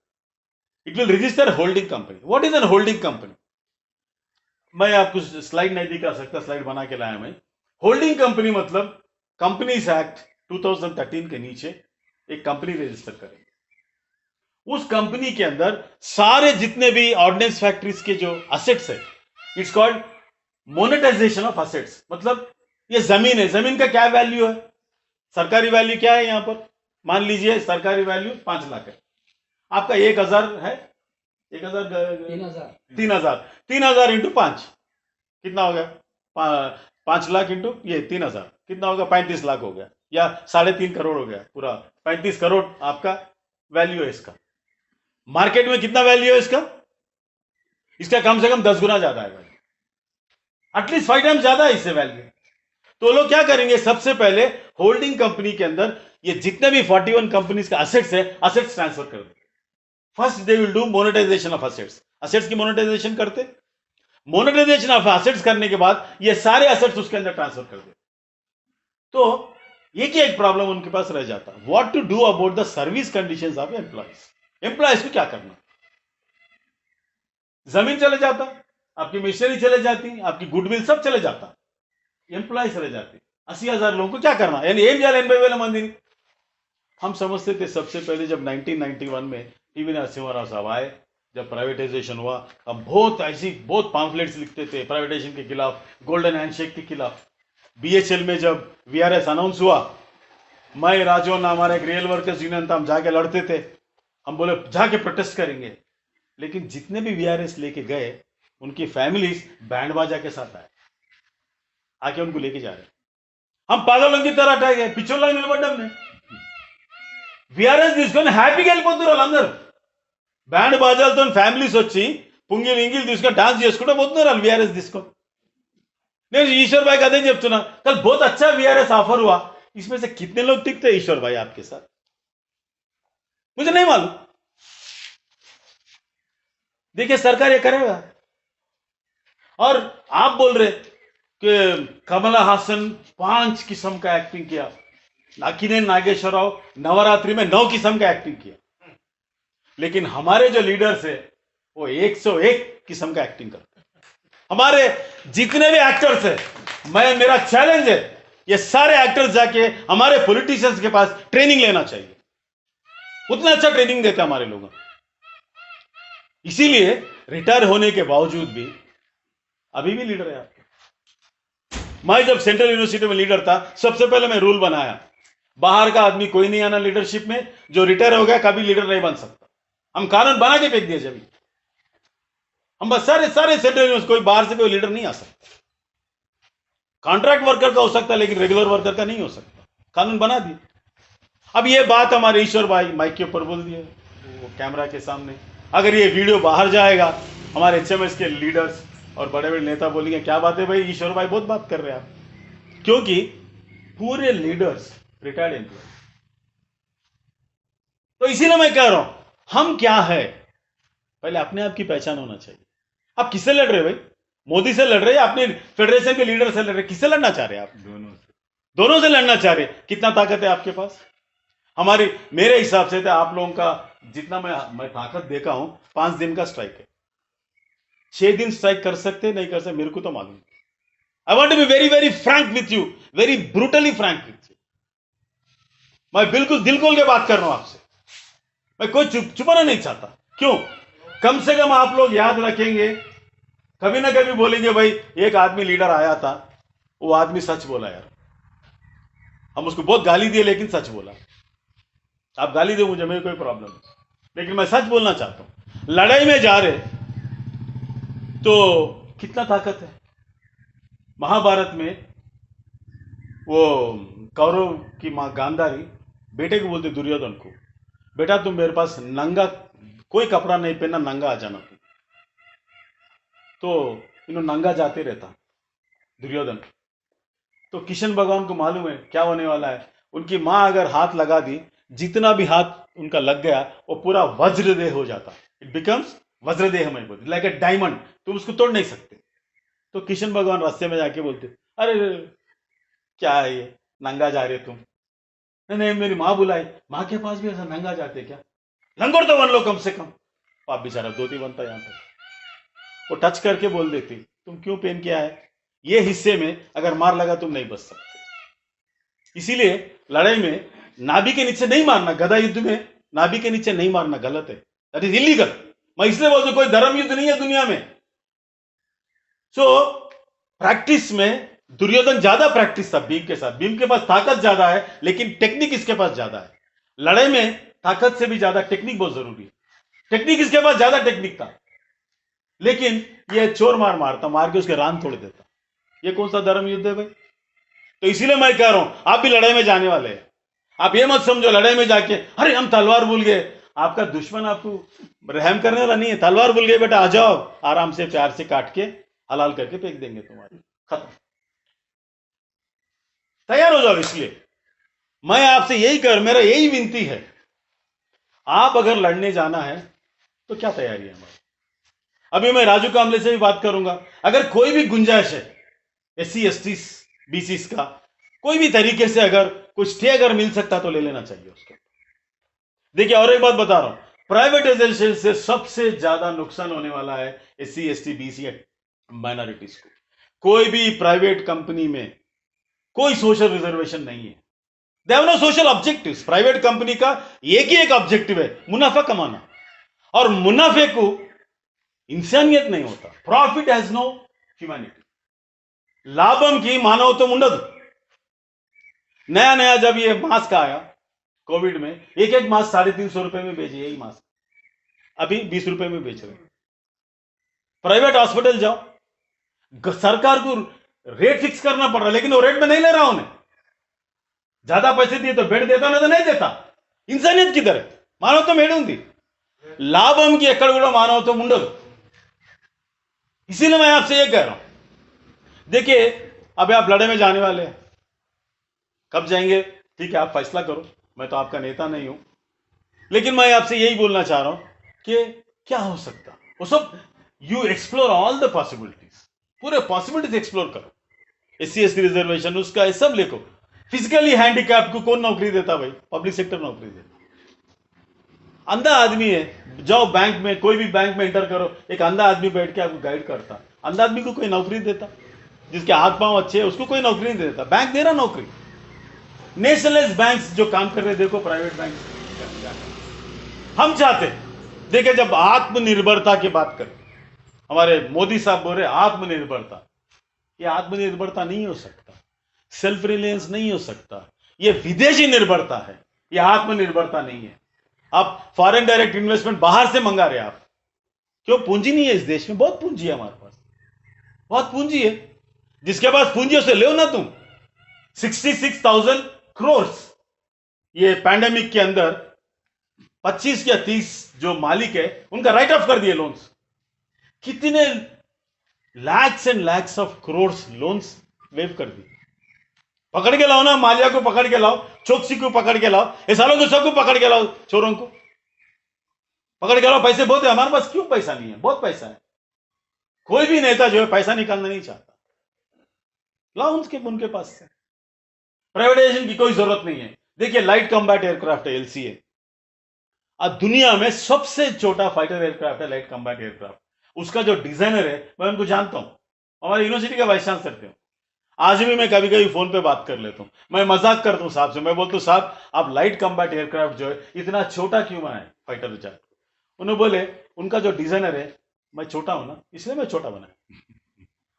D: It will register holding company. What is an holding company? मैं आपको स्लाइड नहीं दिखा सकता, स्लाइड बना के लाया मैं। होल्डिंग कंपनी मतलब कंपनीज एक्ट 2013 के नीचे एक कंपनी रजिस्टर करेंगे। उस कंपनी के अंदर सारे जितने भी ऑर्डिनेंस फैक्ट्रीज के जो असेट्स है, it's called monetisation of assets. मतलब ये जमीन है, जमीन का क्या वैल्यू है, सरकारी वैल्यू क्या है? यहां पर मान लीजिए सरकारी वैल्यू 5 लाख है, आपका 1000 है, 3000 इंटू 5 कितना हो गया? 5 लाख इंटू ये 3000 कितना होगा? 35 लाख हो गया, या 3.5 करोड़ हो गया। पूरा 35 करोड़ आपका वैल्यू है इसका। मार्केट में कितना वैल्यू है इसका? इसका कम से कम 10 गुना ज्यादा है, एटलीस्ट 5 टाइम्स ज्यादा है इससे वैल्यू। तो लोग क्या करेंगे, सबसे पहले होल्डिंग कंपनी के अंदर ये जितने भी 41 कंपनीज का असेट्स है, असेट्स ट्रांसफर कर देंगे। First they will do monetisation of assets. Assets की मोनेटाइजेशन करते, मोनेटाइजेशन ऑफ असेट्स करने के बाद ये सारे असेट्स उसके अंदर ट्रांसफर कर देते। तो एक प्रॉब्लम उनके पास रह जाता, what to do about the service conditions of employees. Employees को क्या करना? जमीन चले जाता, आपकी मशीनरी चले जाती, आपकी गुडविल सब चले जाता, एम्प्लॉइज चले जाते। 80,000 लोगों को क्या करना? यानी एम जाल 80,000 मंदी। हम समझते थे सबसे पहले जब 1991 में टीवी नरसिम्हा साहब आए, जब प्राइवेटाइजेशन हुआ, अब बहुत पॉम्फलेट्स लिखते थे प्राइवेटाइजेशन के खिलाफ, गोल्डन हैंडशेक के खिलाफ। बीएचएल में जब वीआरएस अनाउंस हुआ, मैं राजो ना हमारे एक रियल वर्कर्स यूनियन था, हम जाके लड़ते थे, हम बोले जाके प्रोटेस्ट करेंगे। लेकिन जितने भी वीआरएस लेके गए, उनकी फैमिलीज बैंड बाजा के साथ आए, आके उनको लेके जा रहे। हम पागलों की तरह अटैक है पिछोला निलबड्डम ने वीआरएस తీసుకొని హ్యాపీగా వెళ్ళిపోతున్నారు వాళ్ళందరూ। బ్యాండ్ బాజాలతో ఫ్యామిలీస్ వచ్చి పుంగిలు ఇంగిలు తీసుకొని డాన్స్ చేసుకుంటూ పోతున్నారు వాళ్ళు वीआरएस తీసుకొని। నేను ईश्वर भाई का अदे చెప్తున్నా, कल बहुत अच्छा वीआरएस ऑफर हुआ, इसमें से कितने लोग टिकते ईश्वर भाई आपके साथ? मुझे नहीं मालूम। देखिए सरकार ये करेगा। और आप बोल रहे कि कमला हासन 5 किस्म का एक्टिंग किया, नाकिने नागेश्वर राव नवरात्रि में 9 किस्म का एक्टिंग किया। लेकिन हमारे जो लीडर्स है वो 101 किस्म का एक्टिंग करते हैं। हमारे जितने भी एक्टर्स है, मेरा चैलेंज है, ये सारे एक्टर्स जाके हमारे पॉलिटिशियंस के पास ट्रेनिंग लेना चाहिए। उतना अच्छा ट्रेनिंग देते हमारे लोग। इसीलिए रिटायर होने के बावजूद भी अभी भी लीडर है आपके। मैं जब सेंट्रल यूनिवर्सिटी में लीडर था, सबसे पहले मैं रूल बनाया, बाहर का आदमी कोई नहीं आना लीडरशिप में, जो रिटायर हो गया कभी लीडर नहीं बन सकता। हम कानून बना के फेंक दिए जब हम बस सारे सेंट्रल यूनिवर्सिटी, कोई बाहर से कोई लीडर नहीं आ सकता। कॉन्ट्रैक्ट वर्कर का हो सकता है, लेकिन रेगुलर वर्कर का नहीं हो सकता। कानून बना दिए। अब ये बात हमारे ईश्वर भाई माइक के ऊपर बोल दिए, वो कैमरा के सामने। अगर ये वीडियो बाहर जाएगा, हमारे एचएमएस के लीडर्स और बड़े बड़े नेता बोलेंगे क्या बात है भाई, ईश्वर भाई बहुत बात कर रहे हैं आप। क्योंकि पूरे लीडर्स रिटायर्ड एम्प्लॉय। तो इसीलिए मैं कह रहा हूं, हम क्या है, पहले अपने आप की पहचान होना चाहिए। आप किससे लड़ रहे भाई? मोदी से लड़ रहे हैं, अपने फेडरेशन के लीडर से लड़ रहे, किससे लड़ना चाह रहे हैं आप? दोनों से लड़ना चाह रहे। कितना ताकत है आपके पास? मेरे हिसाब से तो आप लोगों का जितना मैं ताकत देखा हूं, 5 दिन का स्ट्राइक है। 6 दिन स्ट्राइक कर सकते नहीं कर सकते मेरे को तो मालूम। I want to be very very frank with you, very brutally frank with you. मैं बिल्कुल दिल खोल के बात कर रहा हूं आपसे। मैं कोई छुपाना नहीं चाहता। क्यों? कम से कम आप लोग याद रखेंगे, कभी ना कभी बोलेंगे भाई एक आदमी लीडर आया था, वो आदमी सच बोला यार, हम उसको बहुत गाली दिए लेकिन सच बोला। आप गाली दो मुझे, मेरी कोई प्रॉब्लम नहीं, लेकिन मैं सच बोलना चाहता हूं। लड़ाई में जा रहे तो कितना ताकत है। महाभारत में वो कौरव की मां गांधारी बेटे को बोलते दुर्योधन को, बेटा तुम मेरे पास नंगा, कोई कपड़ा नहीं पहनना, नंगा आ जाना तुम। तो इन्हों नंगा जाते रहता दुर्योधन। तो किशन भगवान को मालूम है क्या होने वाला है। उनकी मां अगर हाथ लगा दी, जितना भी हाथ उनका लग गया वो पूरा वज्रदेह हो जाता। इट बिकम्स वज्रदेह में बोलते, लाइक ए डायमंड, तुम उसको तोड़ नहीं सकते। तो किशन भगवान रास्ते में जाके बोलते, अरे क्या है ये, नंगा जा रहे तुम? नहीं नहीं, मेरी माँ बुलाई। माँ के पास भी ऐसा नंगा जाते क्या? लंगोट तो बन लो कम से कम। आप बेचारा धोती बनता यहाँ पर, वो टच करके बोल देती तुम क्यों पहन के आए, ये हिस्से में अगर मार लगा तुम नहीं बच सकते। इसीलिए लड़ाई में नाभि के नीचे नहीं मारना, गदा युद्ध में नाभि के नीचे नहीं मारना गलत है, दैट इज इलीगल। मैं इसलिए बोलता हूं कोई धर्म युद्ध नहीं है दुनिया में। सो प्रैक्टिस में दुर्योधन ज्यादा प्रैक्टिस था भीम के साथ। भीम के पास ताकत ज्यादा है लेकिन टेक्निक इसके पास ज्यादा है। लड़ाई में ताकत से भी ज्यादा टेक्निक बहुत जरूरी है। टेक्निक इसके पास ज्यादा टेक्निक था, लेकिन ये चोर मार मारता, मार के उसके रान तोड़ देता। ये कौन सा धर्म युद्ध है भाई? तो इसीलिए मैं कह रहा हूं आप भी लड़ाई में जाने वाले हैं। आप ये मत समझो लड़ाई में जाके अरे हम तलवार भूल गए। आपका दुश्मन आपको रहम करने वाला नहीं है। तलवार भूल गए बेटा, आ जाओ, आराम से प्यार से काट के हलाल करके फेंक देंगे तुम्हारी, खत्म। तैयार हो जाओ। इसलिए मैं आपसे यही कर, मेरा यही विनती है, आप अगर लड़ने जाना है तो क्या तैयारी है हमारी। अभी मैं राजू कामले से भी बात करूंगा, अगर कोई भी गुंजाइश है SC ST BC का कोई भी तरीके से अगर कुछ स्टे अगर मिल सकता तो ले लेना चाहिए उसके। देखिए और एक बात बता रहा हूं, प्राइवेटाइजेशन से सबसे ज्यादा नुकसान होने वाला है SC ST BC माइनॉरिटीज को। कोई भी प्राइवेट कंपनी में कोई सोशल रिजर्वेशन नहीं है। They have no social objectives. Private company का एक ही एक ऑब्जेक्टिव है, मुनाफा कमाना, और मुनाफे को इंसानियत नहीं होता। Profit has no humanity. लाभम की मानवत्व ఉండదు। नया नया जब ये मास्क आया कोविड में, एक एक मास्क 350 रुपए में बेचे, यही मास्क अभी 20 रुपए में बेच रहे। प्राइवेट हॉस्पिटल जाओ, सरकार को रेट फिक्स करना पड़ रहा, लेकिन वो रेट में नहीं ले रहा उन्हें। ज्यादा पैसे दिए तो बेड देता, नहीं तो नहीं देता। इंसानियत किधर है? मानवत्व మేడే ఉంది। लाभम की ఎక్కడ కూడా मानवत्व ఉండదు। इसीलिए मैं आपसे ये कह रहा हूं, देखिए अभी आप लड़ाई में जाने वाले हैं, कब जाएंगे ठीक है आप फैसला करो, मैं तो आपका नेता नहीं हूं, लेकिन मैं आपसे यही बोलना चाह रहा हूं कि क्या हो सकता वो सब, you explore all the possibilities, पूरे पॉसिबिलिटीज एक्सप्लोर करो। SC ST रिजर्वेशन उसका सब लिखो। फिजिकली हैंडीकैप को कौन नौकरी देता भाई? पब्लिक सेक्टर नौकरी देता। अंधा आदमी है, जाओ बैंक में, कोई भी बैंक में एंटर करो, एक अंधा आदमी बैठ के आपको गाइड करता। अंधा आदमी को कोई नौकरी देता? जिसके हाथ पांव अच्छे हैं उसको कोई नौकरी नहीं देता। बैंक दे रहा नौकरी। नेशनलाइज्ड बैंक्स जो काम कर रहे, देखो प्राइवेट बैंक हम चाहते, देखिए जब आत्मनिर्भरता की बात करें, हमारे मोदी साहब बोल रहे आत्मनिर्भरता, ये आत्मनिर्भरता नहीं हो सकता, सेल्फ रिलायंस नहीं हो सकता, ये विदेशी निर्भरता है, ये आत्मनिर्भरता नहीं है। आप फॉरेन डायरेक्ट इन्वेस्टमेंट बाहर से मंगा रहे आप, क्यों? पूंजी नहीं है इस देश में। बहुत पूंजी है हमारे पास, बहुत पूंजी है। जिसके पास पूंजी उसे लो ना तुम। 66,000 करोड़ ये पैंडेमिक के अंदर 25 या 30 जो मालिक है उनका राइट ऑफ कर दिए लोन्स। कितने lakhs and lakhs of crore loans wave कर दिए। पकड़ के लाओ ना, मालिया को पकड़ के लाओ, चोकसी को पकड़ के लाओ, ये सालों को सबको पकड़ के लाओ, चोरों को पकड़ के लाओ। पैसे बहुत है हमारे पास, क्यों पैसा नहीं है? बहुत पैसा है। कोई भी नेता जो है पैसा निकालना नहीं चाहता, लाओ उनके पास से। प्राइवेटाइजेशन की कोई जरूरत नहीं है। देखिए लाइट कॉम्बैट एयरक्राफ्ट है LCA, अब दुनिया में सबसे छोटा फाइटर एयरक्राफ्ट है लाइट कॉम्बैट एयरक्राफ्ट। उसका जो डिजाइनर है मैं उनको जानता हूं, हमारे यूनिवर्सिटी का वाइस चांसलर थे। आज भी मैं कभी कभी फोन पे बात कर लेता हूं, मैं मजाक करता हूं साहब से, मैं बोलता हूं साहब आप लाइट कॉम्बैट एयरक्राफ्ट जो है इतना छोटा क्यों बनाए फाइटर जेट? उन्होंने बोले उनका जो डिजाइनर है, मैं छोटा हूं ना इसलिए मैं छोटा बनाया।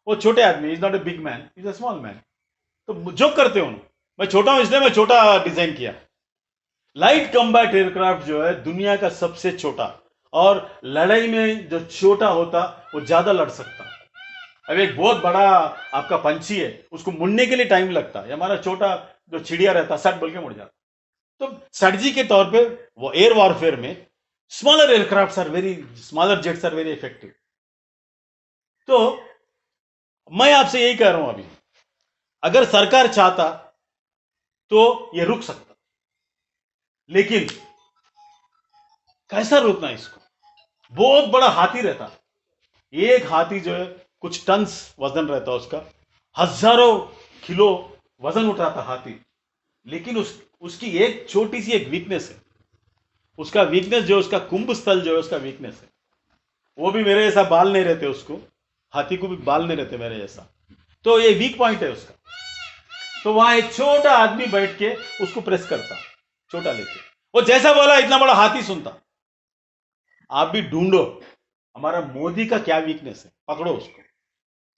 D: वो छोटे आदमी, is not a big man, is a small man. तो जोक करते हो, मैं छोटा हूं इसलिए मैं छोटा डिजाइन किया। लाइट कम्बैट एयरक्राफ्ट जो है दुनिया का सबसे छोटा, और लड़ाई में जो छोटा होता वो ज्यादा लड़ सकता। अब एक बहुत बड़ा आपका पंछी है, उसको मुड़ने के लिए टाइम लगता है, हमारा छोटा जो चिड़िया रहता सट बोल के मुड़ जाता। तो स्ट्रेटजी के तौर पे वो एयर वॉरफेयर में smaller aircraft are very, smaller jets are very effective. तो मैं आपसे यही कह रहा हूं, अभी अगर सरकार चाहता तो ये रुक सकता, लेकिन कैसा रोकना इसको? बहुत बड़ा हाथी रहता, एक हाथी जो है कुछ टन्स वजन रहता उसका, हजारों किलो वजन उठाता हाथी, लेकिन उसकी एक छोटी सी एक वीकनेस है। उसका वीकनेस जो, उसका कुंभ स्थल जो है उसका वीकनेस है, वो भी मेरे जैसा बाल नहीं रहते उसको, हाथी को भी बाल नहीं रहते मेरे जैसा, तो ये वीक पॉइंट है उसका। तो वहां एक छोटा आदमी बैठ के उसको प्रेस करता, छोटा लेके, वो जैसा बोला इतना बड़ा हाथी सुनता। आप भी ढूंढो हमारा मोदी का क्या वीकनेस है, पकड़ो उसको,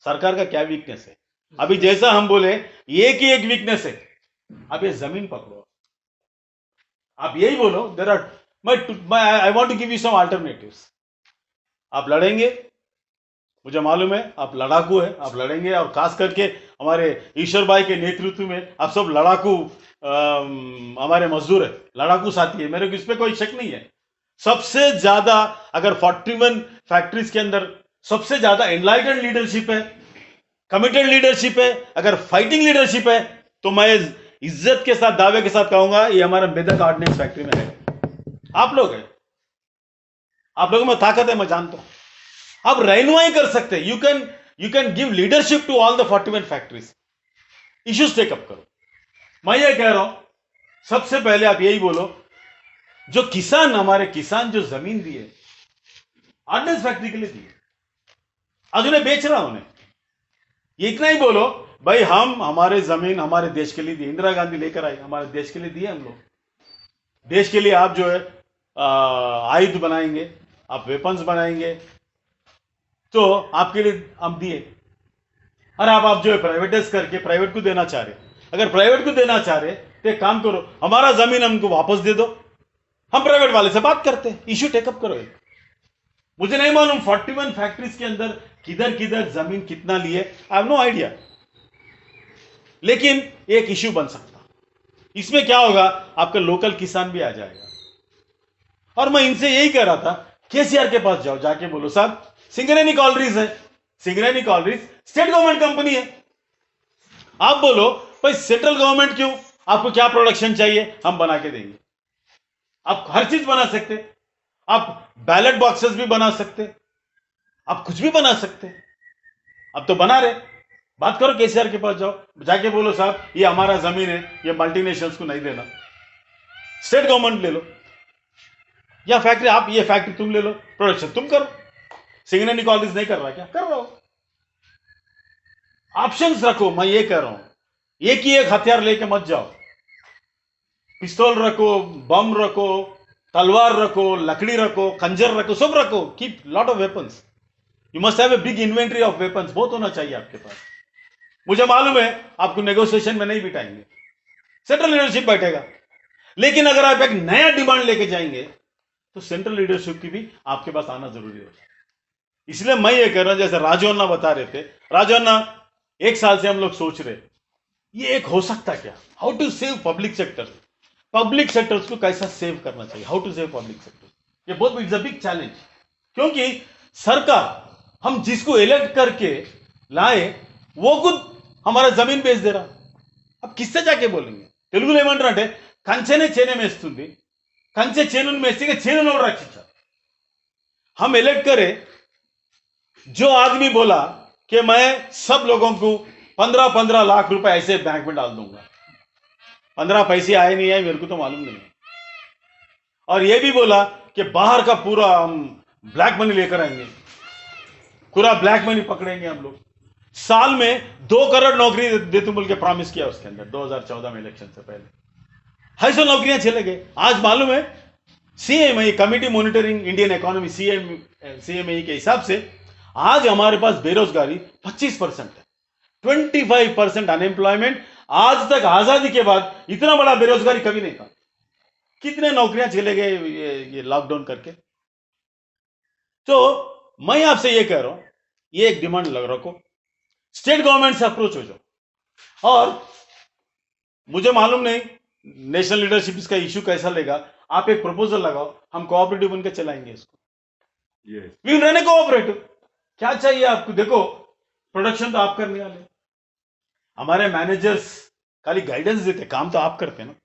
D: सरकार का क्या वीकनेस है। अभी जैसा हम बोले एक ही एक वीकनेस है, आप ये जमीन पकड़ो, आप यही बोलो there are, I want to give you some alternatives. आप लड़ेंगे, मुझे मालूम है आप लड़ाकू है, आप लड़ेंगे, और खास करके हमारे ईश्वर भाई के नेतृत्व में आप सब लड़ाकू हमारे मजदूर है, लड़ाकू साथी है, मेरे को इस पर कोई शक नहीं है। सबसे ज्यादा अगर 41 फैक्ट्रीज के अंदर सबसे ज्यादा एनलाइटेड लीडरशिप है, कमिटेड लीडरशिप है, अगर फाइटिंग लीडरशिप है, तो मैं इज्जत के साथ दावे के साथ कहूंगा ये हमारा मेदक ऑर्डिनेंस फैक्ट्री में है। आप लोग है, आप लोगों में ताकत है, मैं जानता हूं। आप रहनुमाई कर सकते हैं, you can give leadership to all the 41 factories, issues take up करो। मैं ये कह रहा हूं सबसे पहले आप यही बोलो, जो किसान, हमारे किसान जो जमीन दिए ऑर्डिनेंस फैक्ट्री के लिए दिए, आज उन्हें बेच रहा उन्हें, ये इतना ही बोलो भाई हम हमारे जमीन हमारे देश के लिए दिए, इंदिरा गांधी लेकर आई, हमारे देश के लिए दिए हम लोग, देश के लिए आप जो है आयुध बनाएंगे, आप वेपन्स बनाएंगे, तो आपके लिए हम दिए। और आप जो है प्राइवेटाइज करके प्राइवेट को देना चाह रहे, अगर प्राइवेट को देना चाह रहे तो एक काम करो, हमारा जमीन हमको वापस दे दो, हम प्राइवेट वाले से बात करते हैं, इश्यू टेकअप करो। एक मुझे नहीं मालूम 41 फैक्ट्रीज के अंदर किधर किधर जमीन कितना लिए, आई हैव नो आइडिया, लेकिन एक इश्यू बन सकता। इसमें क्या होगा, आपका लोकल किसान भी आ जाएगा। और मैं इनसे यही कह रहा था, केसीआर के पास जाओ, जाके बोलो साहब सिंगरेनी कॉलरीज है, Singareni Coleridge state government company है, आप बोलो भाई सेंट्रल गवर्नमेंट क्यों, आपको क्या प्रोडक्शन चाहिए हम बना के देंगे। आप हर चीज बना सकते, आप बैलेट बॉक्सेस भी बना सकते, आप कुछ भी बना सकते, अब तो बना रहे। बात करो केसीआर के पास जाओ, जाके बोलो साहब ये हमारा जमीन है, ये मल्टीनेशनल्स को नहीं देना, स्टेट गवर्नमेंट ले लो, या फैक्ट्री आप, ये फैक्ट्री तुम ले लो, प्रोडक्शन तुम करो। सिंगरेनी कॉलेज नहीं कर रहा क्या, कर रहा हो, ऑप्शंस रखो। मैं ये कह रहा हूं एक ही एक हथियार लेके मत जाओ, पिस्तौल रखो, बम रखो, तलवार रखो, लकड़ी रखो, खंजर रखो, सब रखो, keep lot of weapons, you must have a big inventory of weapons, बहुत होना चाहिए आपके पास। मुझे मालूम है आपको नेगोशिएशन में नहीं बिठाएंगे, सेंट्रल लीडरशिप बैठेगा, लेकिन अगर आप एक नया डिमांड लेके जाएंगे तो सेंट्रल लीडरशिप की भी आपके पास आना जरूरी होता है। इसलिए मैं ये कह रहा हूं, जैसे राजू अन्ना बता रहे थे, राजू अन्ना एक साल से हम लोग सोच रहे ये एक हो सकता क्या, how to save public sector, public sectors को कैसा सेव करना चाहिए, how to save public sector, ये बहुत इट्स अ बिग चैलेंज। क्योंकि सरकार हम जिसको इलेक्ट करके लाए वो खुद हमारा जमीन बेच दे रहा, अब किससे जाके बोलेंगे। తెలుగులో ఏమంటారంటే కంచెనే చేనే మేస్తుంది, कंचे चेनुन में से चेनुन और रखी। हम इलेक्ट करें, जो आदमी बोला कि मैं सब लोगों को 15-15 लाख रुपए ऐसे बैंक में डाल दूंगा, 15 पैसे आए नहीं आए मेरे को तो मालूम नहीं, और ये भी बोला कि बाहर का पूरा हम ब्लैक मनी लेकर आएंगे, पूरा ब्लैक मनी पकड़ेंगे हम लोग, साल में 2 करोड़ नौकरी देते बोल के प्रॉमिस किया उसके अंदर 2014 में इलेक्शन से पहले, 250 नौकरियां चले गए। आज मालूम है CME committee monitoring Indian economy CME के हिसाब से आज हमारे पास बेरोजगारी 25% है, 25% अनएम्प्लॉयमेंट। आज तक आजादी के बाद इतना बड़ा बेरोजगारी कभी नहीं था। कितने नौकरियां चले गए ये लॉकडाउन करके। तो मैं आपसे ये कह रहा हूं, ये एक डिमांड लग रखो, स्टेट गवर्नमेंट से अप्रोच हो जाओ। और मुझे मालूम नहीं नेशनल लीडरशिप इसका इश्यू कैसा लेगा, आप एक प्रपोजल लगाओ, हम कोऑपरेटिव बनकर चलाएंगे इसको। We will run a cooperative. क्या चाहिए आपको? देखो प्रोडक्शन तो आप करने वाले, हमारे मैनेजर्स खाली गाइडेंस देते, काम तो आप करते हैं ना।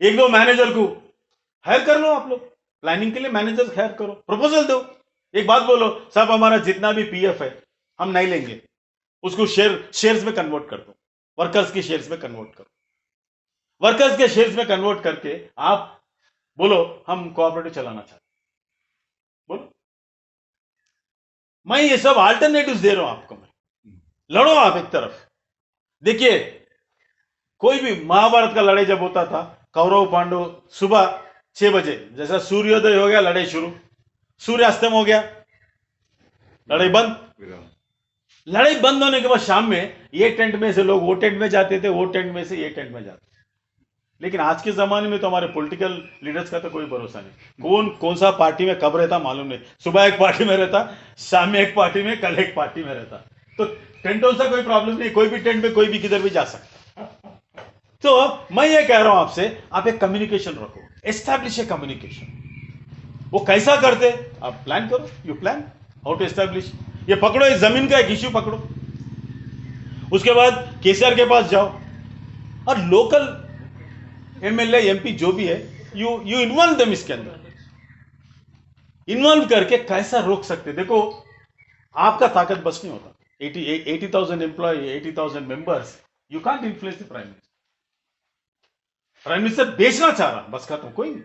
D: एक दो मैनेजर को हायर कर लो आप लोग, प्लानिंग के लिए मैनेजर हायर करो, प्रपोजल दो, एक बात बोलो, साहब हमारा जितना भी पीएफ है हम नहीं लेंगे, उसको शेयर्स में कन्वर्ट कर दो, वर्कर्स के शेयर्स में कन्वर्ट करो। वर्कर्स के शेयर्स में कन्वर्ट करके आप बोलो हम कोऑपरेटिव चलाना चाहते, बोलो। मैं ये सब अल्टरनेटिव्स दे रहा हूं आपको। मैं लड़ो आप एक तरफ। देखिए कोई भी महाभारत का लड़ाई जब होता था, कौरव पांडव सुबह 6 बजे जैसा सूर्योदय हो गया लड़ाई शुरू, सूर्यास्तम हो गया लड़ाई बंद। लड़ाई बंद होने के बाद शाम में ये टेंट में से लोग वो टेंट में जाते थे, वो टेंट में से ये टेंट में जाते थे। लेकिन आज के जमाने में तो हमारे पॉलिटिकल लीडर्स का तो कोई भरोसा नहीं, कौन सा पार्टी में कब रहता मालूम नहीं। सुबह एक पार्टी में रहता, शाम में एक पार्टी में, कल एक पार्टी में रहता। तो टेंटों से कोई प्रॉब्लम नहीं, कोई भी टेंट में कोई भी किधर भी जा सकता। तो मैं ये कह रहा हूं आपसे, आप एक कम्युनिकेशन रखो, एस्टैब्लिश ए कम्युनिकेशन। वो कैसा करते आप प्लान करो, you plan how to establish. ये पकड़ो, इस जमीन का एक इश्यू पकड़ो, उसके बाद केसीआर के पास जाओ और लोकल एमएलए एमपी जो भी है यू इन्वॉल्व देम इसके अंदर। इन्वॉल्व करके कैसा रोक सकते। देखो आपका ताकत बस नहीं होता, 80,000 employ, 80,000 members, you can't influence the prime minister. Prime minister बेचना चाह रहा, बस खत्म, कोई नहीं।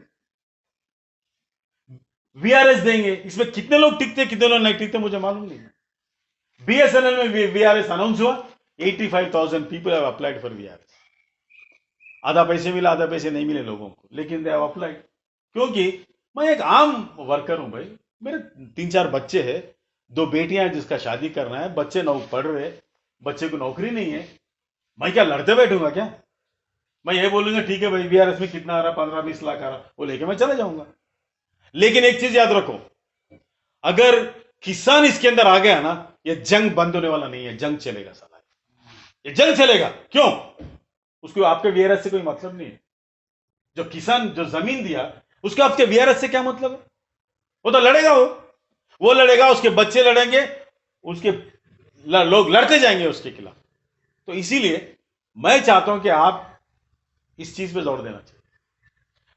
D: वीआरएस देंगे, इसमें कितने लोग टिकते कितने लोग नहीं टिकते मुझे मालूम नहीं। बीएसएनएल में वीआरएस अनाउंस हुआ, 85,000 people have applied for VRS. आधा पैसे मिला, आधा पैसे नहीं मिले लोगों को, लेकिन दे हैव अप्लाइड। क्योंकि मैं एक आम वर्कर हूं भाई, मेरे 3-4 बच्चे हैं, 2 बेटियां हैं जिसका शादी करना है, बच्चे पढ़ रहे, बच्चे को नौकरी नहीं है। मैं क्या लड़ते बैठूंगा क्या? मैं ये बोलूंगा ठीक है भाई वीआरएस में कितना आ रहा, 15-20 लाख आ रहा, वो लेके मैं चला जाऊंगा। लेकिन एक चीज याद रखो, अगर किसान इसके अंदर आ गया ना, ये जंग बंद होने वाला नहीं है, जंग चलेगा साला, ये जंग चलेगा। क्यों? उसको आपके वीआरएस से कोई मतलब नहीं है। जो किसान जो जमीन दिया उसको आपके वीआरएस से क्या मतलब है? वो तो लड़ेगा, वो लड़ेगा, उसके बच्चे लड़ेंगे, उसके लोग लड़ते जाएंगे उसके खिलाफ। तो इसीलिए मैं चाहता हूं कि आप इस चीज पे जोर देना चाहिए।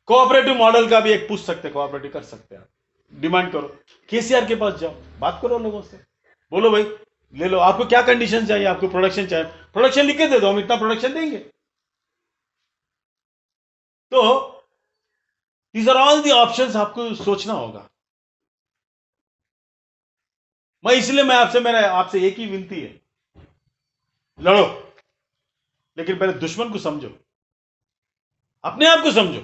D: कोऑपरेटिव मॉडल का भी एक पूछ सकते, कोऑपरेटिव कर सकते हैं आप, डिमांड करो, केसीआर के पास जाओ, बात करो लोगों से, बोलो भाई ले लो, आपको क्या कंडीशन चाहिए, आपको प्रोडक्शन चाहिए, प्रोडक्शन लिख के दे दो, हम इतना प्रोडक्शन देंगे। तो these are all the options आपको सोचना होगा। मैं आपसे एक ही विनती है, लड़ो, लेकिन पहले दुश्मन को समझो, अपने आप को समझो।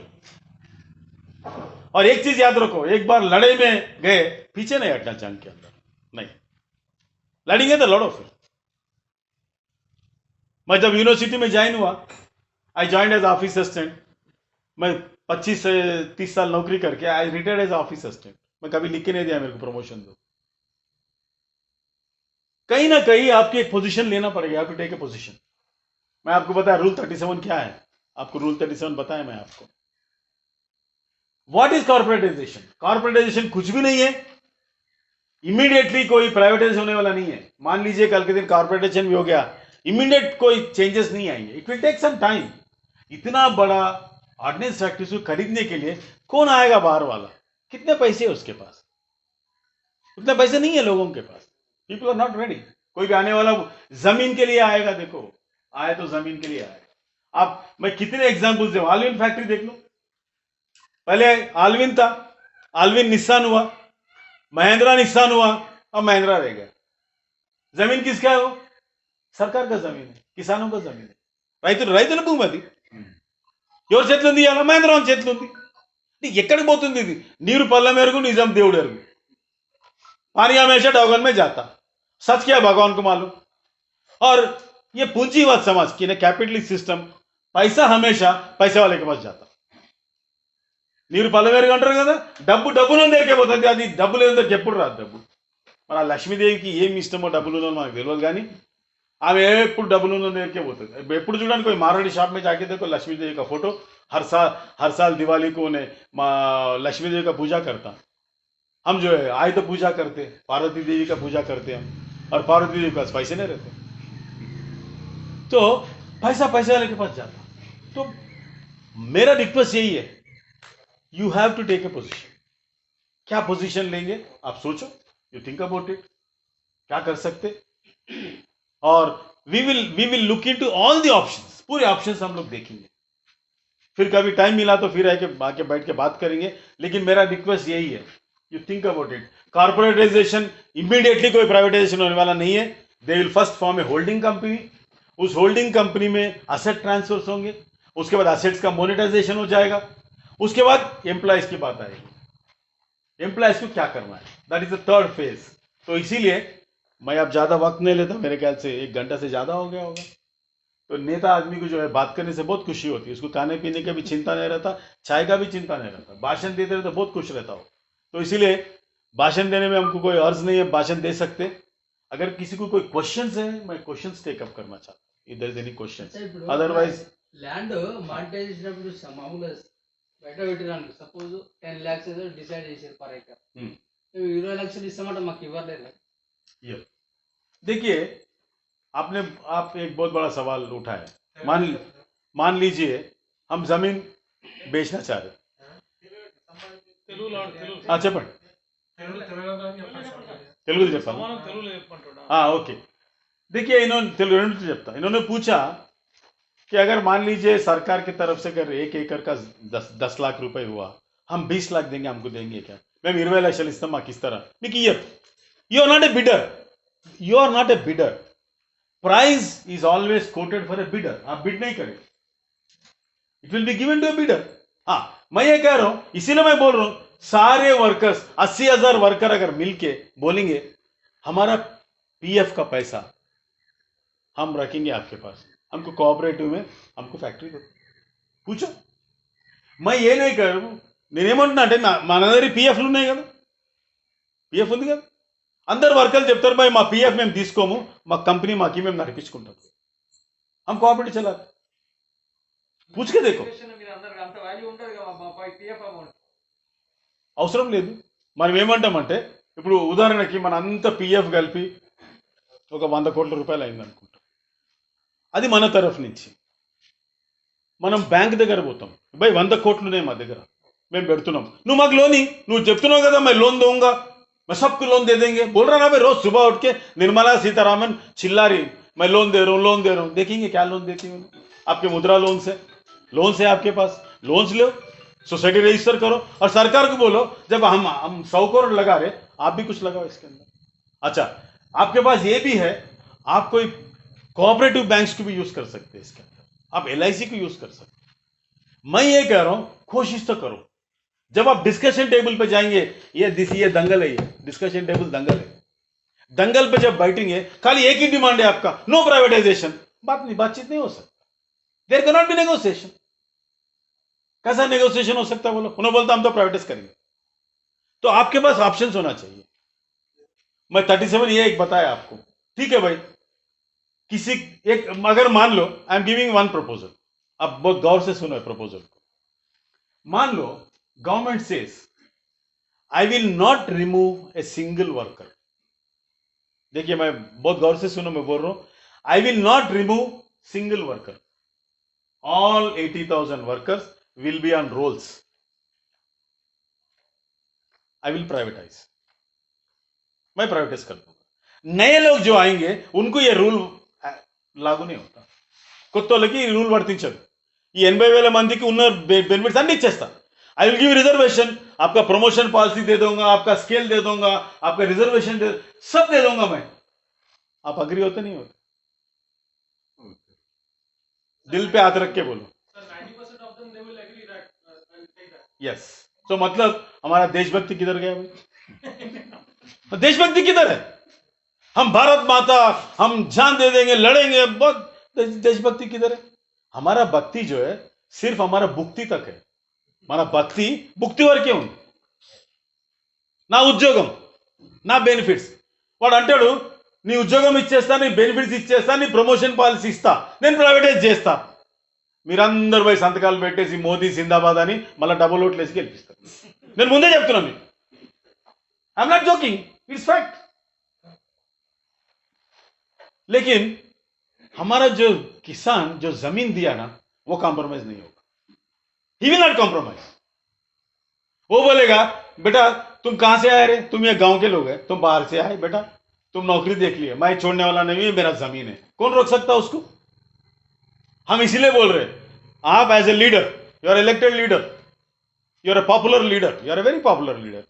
D: और एक चीज याद रखो, एक बार लड़ाई में गए, पीछे नहीं हटना जंग के अंदर, नहीं लड़ेंगे तो लड़ो फिर। मैं जब यूनिवर्सिटी में ज्वाइन हुआ, I join as office assistant. मैं 25 से 30 साल नौकरी करके I retired as office assistant. मैं कभी लिख के नहीं दिया मेरे को प्रमोशन दो। कहीं ना कहीं आपकी एक पोजीशन लेना पड़ेगा, आपको टेक ए पोजीशन। मैं आपको बताया रूल 37 क्या है, आपको रूल 37 बताया मैं आपको। What is corporatisation? कॉर्पोरेटाइजेशन कुछ भी नहीं है, इमीडिएटली कोई प्राइवेटाइजेशन होने वाला नहीं है। मान लीजिए कल के दिन कॉर्पोरेटाइजेशन भी हो गया, इमीडिएट कोई चेंजेस नहीं आएंगे, it will take some time. इतना बड़ा ऑर्डिनेंस फैक्ट्री को खरीदने के लिए कौन आएगा बाहर वाला? कितने पैसे है उसके पास? उतने पैसे नहीं है लोगों के पास, पीपल आर नॉट रेडी। कोई भी आने वाला जमीन के लिए आएगा, देखो आए तो जमीन के लिए आएगा। आप मैं कितने एग्जाम्पल्स दूं, आलविन फैक्ट्री देख लो, पहले आलविन था, आलविन निस्सान हुआ, महिंद्रा निस्सान हुआ, अब महिंद्रा रह गया। जमीन किसका है? वो सरकार का जमीन है, किसानों का जमीन है। రైతుల భూమి అది ఎవరి చేతిలో ఉంది? అలా మహేంద్ర చేతిలో ఉంది. ఎక్కడికి పోతుంది ఇది? నీరు పల్ల మేరకు నిజాం దేవుడు ఎరుగు. पानी हमेशा डॉगन में जाता। सच क्या भगवान को मालूम। और ये पूंजीवाद समाज की कैपिटलिस्ट सिस्टम, पैसा हमेशा पैसे वाले के पास जाता। నీరు పల్లవేరుగా అంటారు కదా, డబ్బు డబ్బులు దగ్గరికి పోతుంది, అది డబ్బు లేని దగ్గరికి ఎప్పుడు రాదు డబ్బు. మరి ఆ లక్ష్మీదేవికి ఏమి ఇష్టమో డబ్బులు ఉన్నదో మనకు తెలియదు, కానీ ఆమె ఎప్పుడు డబ్బులు ఉన్న దగ్గరికే పోతుంది. ఎప్పుడు చూడడానికి कोई मारवाड़ी शॉप में जाके देखो लक्ष्मी देवी का फोटो, हर साल दिवाली को उन्हें लक्ष्मी देवी का पूजा करता. हम जो है आए तो पूजा करते, पार्वती देवी का पूजा करते हम, और पार्वती देवी के पास पैसे नहीं रहते, तो पैसा पैसे वाले के पास जाता. तो मेरा रिक्वेस्ट यही है, you have to take a position. क्या पोजीशन लेंगे आप सोचो, यू थिंक अबाउट इट, क्या कर सकते. और we will look into all the options, पूरे ऑप्शंस हम लोग देखेंगे. फिर कभी टाइम मिला तो फिर आके बैठ के बात करेंगे. लेकिन मेरा रिक्वेस्ट यही है, you think about it. Corporatisation immediately कोई प्राइवेटाइजेशन होने वाला नहीं है. They will first form A holding company. उस होल्डिंग कंपनी में एसेट ट्रांसफर्स होंगे, उसके बाद एसेट्स का मोनेटाइजेशन हो जाएगा, उसके बाद एम्प्लॉयज की बात आएगी. एम्प्लॉयज को क्या करना है, that is the third phase. तो इसीलिए मैं अब ज्यादा वक्त नहीं लेता, मेरे ख्याल से 1 घंटा से ज्यादा हो गया होगा. तो नेता आदमी को जो है बात करने से बहुत खुशी होती है, उसको खाने पीने का भी चिंता नहीं रहता, चाय का भी चिंता नहीं रहता, भाषण देते रहते बहुत खुश रहता हो. तो इसीलिए भाषण देने में हमको कोई अर्ज नहीं है, भाषण दे सकते. अगर किसी को कोई क्वेश्चंस है, मैं क्वेश्चंस टेकअप करना चाहता हूँ, if there is any questions. Otherwise
E: land monetise చేసినప్పుడు మామూలుగా బయట పెట్టడానికి సపోజ్ 10 lakhs ఏదో డిసైడ్ చేశారు పర్ ఎకర్, 20 లక్షలు ఇస్తామంటే మాకు ఇవ్వలేదు.
D: ये देखिए, आप एक बहुत बड़ा सवाल उठाया. मान लीजिए हम जमीन बेचना चाह रहे. हाँ చెప్పండి, తెలుగులో చెప్పాలి. हाँ ओके. देखिए इन्होंने तेलुगु చెప్తా. इन्होंने पूछा कि अगर मान लीजिए सरकार की तरफ से अगर 1 एकड़ का 10 लाख रुपए हुआ, हम 20 लाख देंगे, हमको देंगे क्या? మేము 20 లక్షలు ఇస్తాం, మాకు ఇస్తారా? మీకు ఇయ్యరు. You are not a bidder, you are not a bidder. Price is always quoted for a bidder. आप बिड नहीं करें, it will be given to a bidder. हाँ, मैं ये कह रहा हूं, इसीलिए मैं बोल रहा हूं, सारे वर्कर्स 80,000 वर्कर अगर मिलके बोलेंगे हमारा पीएफ का पैसा हम रखेंगे आपके पास, हमको कोऑपरेटिव में हमको फैक्ट्री दो, पूछो. मैं ये नहीं कर रहा हूं, నేనేమంటున్నా అంటే మన దగ్గర పీఎఫ్లు ఉన్నాయి కదా, పీఎఫ్ ఉంది కదా, అందరు వర్కర్లు చెప్తారు भाई మా పీఎఫ్ మేము తీసుకోము, మా కంపెనీ మాకి మేము నడిపించుకుంటాం, हम कोऑपरेटिव चला. पूछ के देखो, అవసరం లేదు. మనం ఏమంటామంటే ఇప్పుడు ఉదాహరణకి మన అంత పీఎఫ్ కలిపి ఒక 100 కోట్ల రూపాయలు అయింది అనుకుంటాం, అది మన తరఫు నుంచి. మనం బ్యాంక్ దగ్గర పోతాం, भाई 100 కోట్లునే మా దగ్గర, మేము పెడుతున్నాం, నువ్వు మాకు లోన్, నువ్వు చెప్తున్నావు కదా मैं लोन दूंगा, मैं सबको लोन दे देंगे, बोल रहा ना भाई. रोज सुबह उठ के निर्मला सीतारामन चिल्ला रही, मैं लोन दे रहा हूँ. देखेंगे क्या लोन देती हूँ. आपके मुद्रा लोन से आपके पास लोन्स लो, सोसाइटी रजिस्टर करो, और सरकार को बोलो जब हम 100 करोड़ लगा रहे, आप भी कुछ लगाओ इसके अंदर. अच्छा, आपके पास ये भी है, आप कोई कोऑपरेटिव बैंक्स को भी यूज कर सकते हैं इसके अंदर, आप LIC को यूज कर सकते. मैं ये कह रहा हूं, कोशिश तो करो. जब आप डिस्कशन टेबल पे जाएंगे, ये दंगल है, ये डिस्कशन टेबल दंगल है. दंगल पे जब बैठेंगे, खाली एक ही डिमांड है आपका, नो प्राइवेटाइजेशन. बातचीत नहीं हो सकता. There can not be negotiation. कैसा नेगोशिएशन हो सकता है बोलो? उन्होंने बोलता हम तो प्राइवेटाइज करेंगे. तो आपके पास ऑप्शंस होना चाहिए. मैं 37 ये एक बताया आपको, ठीक है भाई. किसी एक अगर मान लो, I am giving one proposal, आप बहुत गौर से सुनो प्रपोजल को. मान लो government says I will not remove a single worker. देखिए मैं बहुत गौर से सुनो, मैं बोल रहा हूं, I will not remove single worker. All 80,000 workers will be on rolls. I will privatise. मैं प्राइवेटाइज कर दूंगा. नए लोग जो आएंगे उनको ये रूल लागू नहीं होता. కొత్త వాళ్ళకి ఈ రూల్ వర్తించదు. ఈ 80,000 మందికి ఉన్న బెనిఫిట్స్ అన్ని ఇచ్చేస్తా. आई विल गिव रिजर्वेशन, आपका प्रमोशन पॉलिसी दे दूंगा, आपका स्केल दे दूंगा, आपका रिजर्वेशन सब दे दूंगा मैं. आप अग्री होते नहीं होते? दिल पे हाथ रख के बोलो. यस. तो मतलब हमारा देशभक्ति किधर गया भाई? देशभक्ति किधर है? हम भारत माता, हम जान दे देंगे, लड़ेंगे, बहुत देशभक्ति किधर है? हमारा भक्ति जो है सिर्फ हमारा भुक्ति तक है. हमारा भक्ति भुक्ति वरके ఉంది. నా ఉద్యోగం, నా బెనిఫిట్స్. వాడు అంటాడు నీ ఉద్యోగం ఇచ్చేస్తా, నీ బెనిఫిట్స్ ఇచ్చేస్తా, నీ ప్రమోషన్ పాలసీ ఇస్తా, నేను ప్రైవేటైజ్ చేస్తా. మీరందరూ పోయి సంతకాలు పెట్టేసి మోదీ జిందాబాద్ అని మళ్ళీ డబుల్ ఓట్లు వేసి గెలిపిస్తారు. నేను ముందే చెప్తున్నాను. I'm not joking, it's fact. लेकिन हमारा जो किसान जो जमीन दिया ना, वो कॉम्प्रोमाइज नहीं होगा. He will not compromise. वो बोलेगा बेटा तुम कहां से आए रे? तुम ये गांव के लोग हैं, तुम बाहर से आए, बेटा तुम नौकरी देख लिए, मैं छोड़ने वाला नहीं हूं, मेरा जमीन है. कौन रोक सकता उसको? हम इसीलिए बोल रहे हैं, आप as a leader, you are elected leader, you are a popular leader, you are a very popular leader.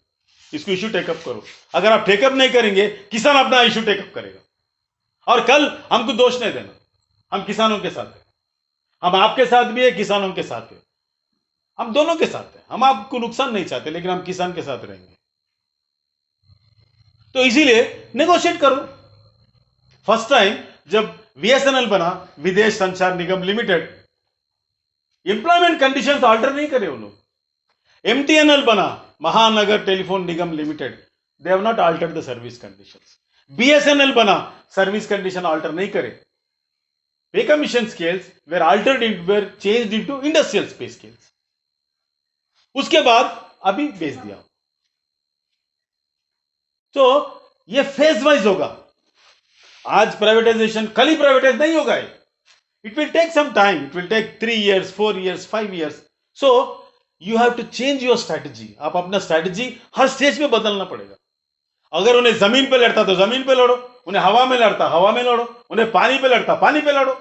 D: इसको इश्यू टेकअप करो. अगर आप टेकअप नहीं करेंगे, किसान अपना इश्यू टेकअप करेगा. और कल हमको दोष नहीं देना, हम किसानों के साथ हैं. हम आपके साथ भी है, किसानों के साथ है, हम दोनों के साथ हैं. हम आपको नुकसान नहीं चाहते, लेकिन हम किसान के साथ रहेंगे. तो इसीलिए नेगोशिएट करो. फर्स्ट टाइम जब बीएसएनएल बना, Videsh Sanchar Nigam limited, employment conditions alter नहीं करे वो लोग. एमटीएनएल बना, Mahanagar telephone Nigam limited, they have not altered the service conditions. BSNL बना, सर्विस कंडीशन ऑल्टर नहीं करे. Pay commission scales were altered in, were changed into industrial pay scales. उसके बाद अभी बेच दिया. तो ये फेज वाइज होगा. आज प्राइवेटाइजेशन, कल ही प्राइवेटाइज नहीं होगा. It will take some time, it will take 3 years, 4 years, 5 years. So you have to change your strategy. आप अपना स्ट्रैटेजी हर स्टेज पे बदलना पड़ेगा. अगर उन्हें जमीन पे लड़ता तो जमीन पे लड़ो, उन्हें हवा में लड़ता हवा में लड़ो, उन्हें पानी पे लड़ता पानी पे लड़ो.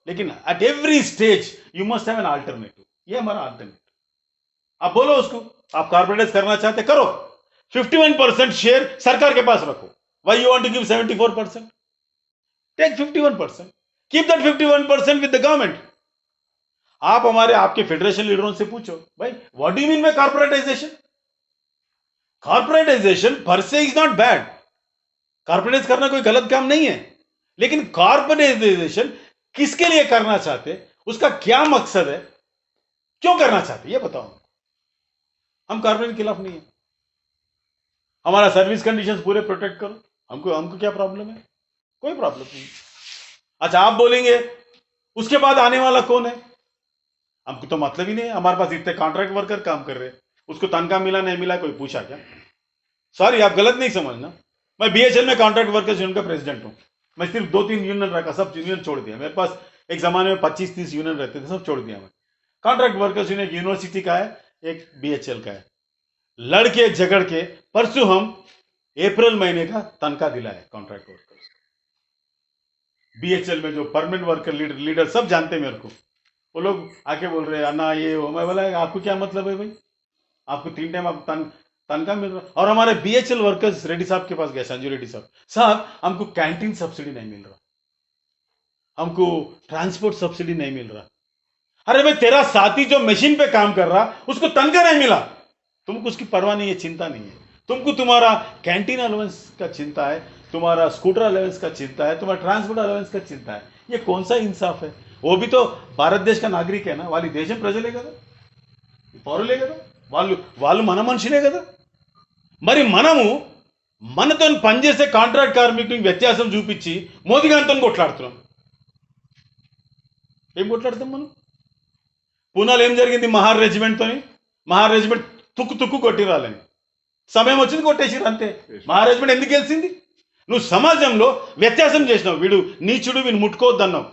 D: लेकिन at every stage you must have an alternative. ये हमारा अल्टरनेटिव. आप बोलो उसको, आप कॉर्पोरेटाइज करना चाहते करो, 51% शेयर सरकार के पास रखो. Why you want to give 74%? Take 51%, keep that 51% with the government. आप हमारे आपके फेडरेशन लीडरों से पूछो, भाई what do you mean by corporatisation? Corporatisation per se is not bad. Corporatise करना कोई गलत काम नहीं है, लेकिन कॉर्पोरेटाइजेशन किसके लिए करना चाहते, उसका क्या मकसद है, क्यों करना चाहते, ये बताओ. हम कॉर्पोरेट के खिलाफ नहीं है. हमारा सर्विस कंडीशंस पूरे प्रोटेक्ट करो. हमको क्या प्रॉब्लम है? कोई प्रॉब्लम नहीं. अच्छा आप बोलेंगे उसके बाद आने वाला कौन है? हमको तो मतलब ही नहीं है. हमारे पास इतने कॉन्ट्रैक्ट वर्कर काम कर रहे हैं, उसको तनख्वाह मिला नहीं मिला कोई पूछा क्या? सॉरी, आप गलत नहीं समझना. मैं बीएचएल में कॉन्ट्रैक्ट वर्कर्स यूनियन का प्रेसिडेंट हूं. मैं सिर्फ 2-3 यूनियन रखा, सब यूनियन छोड़ दिया. मेरे पास एक जमाने में 25-30 यूनियन रहते थे, सब छोड़ दिया. मैं कॉन्ट्रैक्ट वर्कर्स यूनियन यूनिवर्सिटी का है, एक बीएचएल का है. लड़के झगड़ के परसों हम अप्रैल महीने का तनख्वाह दिलाया कॉन्ट्रैक्ट वर्कर्स. बीएचएल में जो परमानेंट वर्कर लीडर सब जानते हैं मेरे को. वो लोग आके बोल रहे हैं अन्ना ये हो. मैं बोला आपको क्या मतलब है भाई? आपको 3 टाइम आप तनख्वाह मिल रहा. और हमारे बीएचएल वर्कर्स रेड्डी साहब के पास गए, संजू रेड्डी साहब हमको कैंटीन सब्सिडी नहीं मिल रहा, हमको ट्रांसपोर्ट सब्सिडी नहीं मिल रहा. अरे भाई तेरा साथी जो मशीन पे काम कर रहा उसको तनख्वाह नहीं मिला, तुमको उसकी परवाह नहीं है, चिंता नहीं है. तुमको तुम्हारा कैंटीन अलाउंस का चिंता है, तुम्हारा स्कूटर अलाउंस का चिंता है, तुम्हारा ट्रांसपोर्ट अलाउंस का चिंता है. ये कौन सा इंसाफ है? वो भी तो भारत देश का नागरिक है ना. వాళ్ళ దేశం ప్రజలే కదా, పౌరులే కదా, వాళ్ళు మన మనుషులే కదా. మరి మనము మనతో పనిచేసే కాంట్రాక్ట్ కార్మికులకు వ్యత్యాసం చూపించి మోదీ గారితో కొట్లాడుతున్నాం. ఏం కొట్లాడుతాం మనం? పూనాలో ఏం జరిగింది? మహార్ రెజిమెంట్ తుక్కు కొట్టి రాలని సమయం వచ్చింది, కొట్టేసిరు అంతే. మహార్ రెజిమెంట్ ఎందుకు గెలిచింది? నువ్వు సమాజంలో వ్యత్యాసం చేసినావు. వీడు నీచుడు, వీడు ముట్టుకోవద్దన్నావు.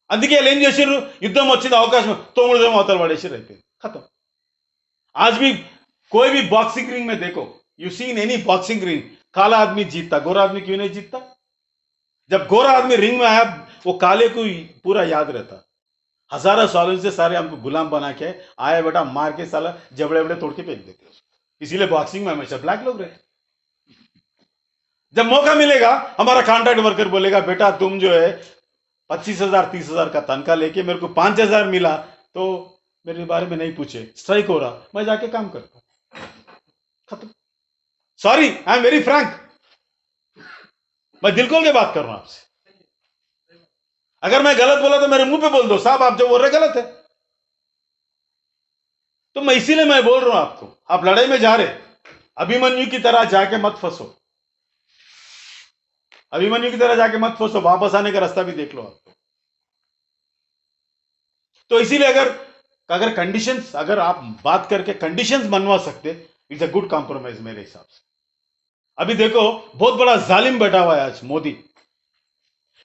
D: అందుకే వాళ్ళు ఏం చేశారు? యుద్ధం వచ్చింది, అవకాశం తోముడుదేమో అవతల పడేసారు, అయిపోయింది, खत्म. आज भी कोई भी बॉक्सिंग रिंग में देखो, you seen any boxing ring, काला आदमी जीतता, गोरा आदमी क्यों नहीं जीतता? जब गोरा आदमी रिंग में आया वो काले को पूरा याद रहता. हजारों सालों से सारे हमको गुलाम बना के आया, बेटा मार के साला जबड़े बड़े तोड़ के फेंक देते उसको. इसीलिए बॉक्सिंग में हमेशा ब्लैक लोग रहते. जब मौका मिलेगा हमारा कॉन्ट्रैक्ट वर्कर बोलेगा बेटा तुम जो है 25,000 30,000 का तनख्वाह लेके मेरे को 5,000 मिला तो मेरे बारे में नहीं पूछे, स्ट्राइक हो रहा, मैं जाके काम करता हूं, खत्म. Sorry, I am very Frank, मैं दिल खोल के बात कर रहा हूं आपसे। अगर मैं गलत बोला तो मेरे मुंह पे बोल दो, साहब आप जो बोल रहे गलत है। तो मैं इसीलिए मैं बोल रहा हूं आपको, आप लड़ाई में जा रहे, अभिमन्यु की तरह जाके मत फंसो, अभिमन्यु की तरह जाके मत फंसो, वापस आने का रास्ता भी देख लो आपको। तो इसीलिए अगर अगर कंडीशंस, अगर आप बात करके कंडीशंस बनवा सकते, इट्स अ गुड कॉम्प्रोमाइज मेरे हिसाब से। अभी देखो बहुत बड़ा जालिम बैठा हुआ है आज मोदी,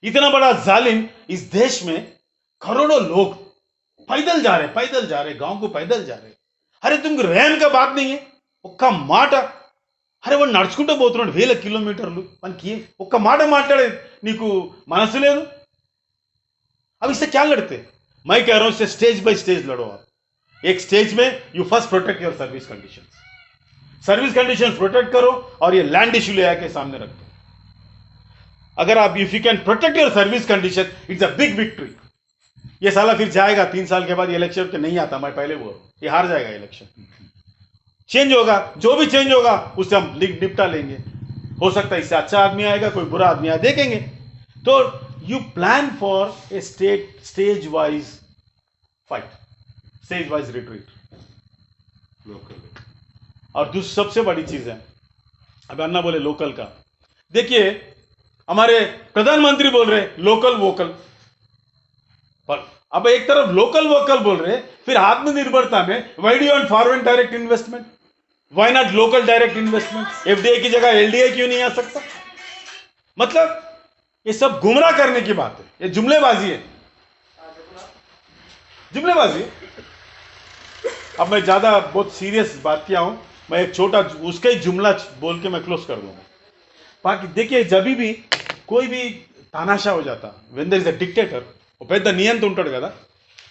D: इतना बड़ा जालिम, इस देश में करोड़ों लोग पैदल जा रहे, पैदल जा रहे, गांव को पैदल जा रहे। अरे तुमको रहम का बात नहीं है, ఒక్క మాట, అరే వాడు నడుచుకుంటూ పోతున్నాడు 1000 కిలోమీటర్లు, మనకి ఒక్క మాట మాట్లాడే నీకు మనసు లేదు। अब इससे क्या लड़ते? मैं कह रहा हूं इससे स्टेज बाय स्टेज लड़ो आप। एक स्टेज में you first protect your service conditions, service conditions protect करो और ये लैंड इश्यू ले आके सामने रख दो। अगर आप if you can protect your service condition, it's a big victory. ये साला फिर जाएगा 3 साल के बाद इलेक्शन के, नहीं आता, मैं पहले बोल रहा हूं, ये हार जाएगा इलेक्शन, चेंज होगा, जो भी चेंज होगा उससे हम निपटा लेंगे। हो सकता है इससे अच्छा आदमी आएगा, कोई बुरा आदमी आया, देखेंगे। तो you plan for a stage wise fight, stage wise retreat local. और दूसरी सबसे बड़ी चीज है, अब अन्ना बोले लोकल का, देखिए हमारे प्रधानमंत्री बोल रहे लोकल वोकल, पर अब एक तरफ लोकल वोकल बोल रहे, फिर आत्मनिर्भरता में why do want foreign direct investment, why not local direct investment, FDI की जगह एलडीआई क्यों नहीं आ सकता? मतलब ये सब गुमराह करने की बात है, ये जुमलेबाजी है, जुमलेबाजी। अब मैं ज्यादा बहुत सीरियस बात किया हूं, मैं एक छोटा उसका ही जुमला बोल के मैं क्लोज कर दूंगा। बाकी देखिए जब भी कोई भी तानाशा हो जाता, when there is a dictator, ఒక పెద్ద నియంత ఉంటాడు కదా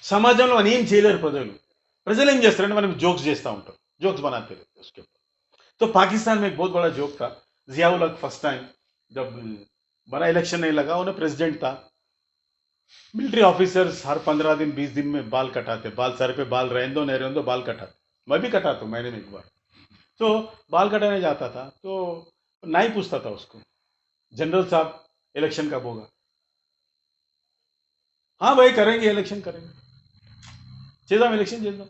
D: సమాజంలో, అని ఏం చేయలేరు ప్రజలు, ప్రజలు ఏం చేస్తారంటే మనం జోక్స్ చేస్తూ ఉంటాం, जोक्स बनाते रहते उसके ऊपर। तो पाकिस्तान में एक बहुत बड़ा जोक था, जियाउल हक फर्स्ट टाइम जब बड़ा इलेक्शन नहीं लगा, उन्हें प्रेसिडेंट था, मिलिट्री ऑफिसर्स हर 15 दिन 20 दिन में बाल कटाते, बाल सर पे बाल रहने दो नहीं रहने दो, बाल कटाते, मैं भी कटाता हूं महीने में एक बार। तो बाल कटाने जाता था तो नहीं पूछता था उसको, जनरल साहब इलेक्शन कब होगा? हाँ भाई करेंगे, इलेक्शन करेंगे, चेजा इलेक्शन चेजा।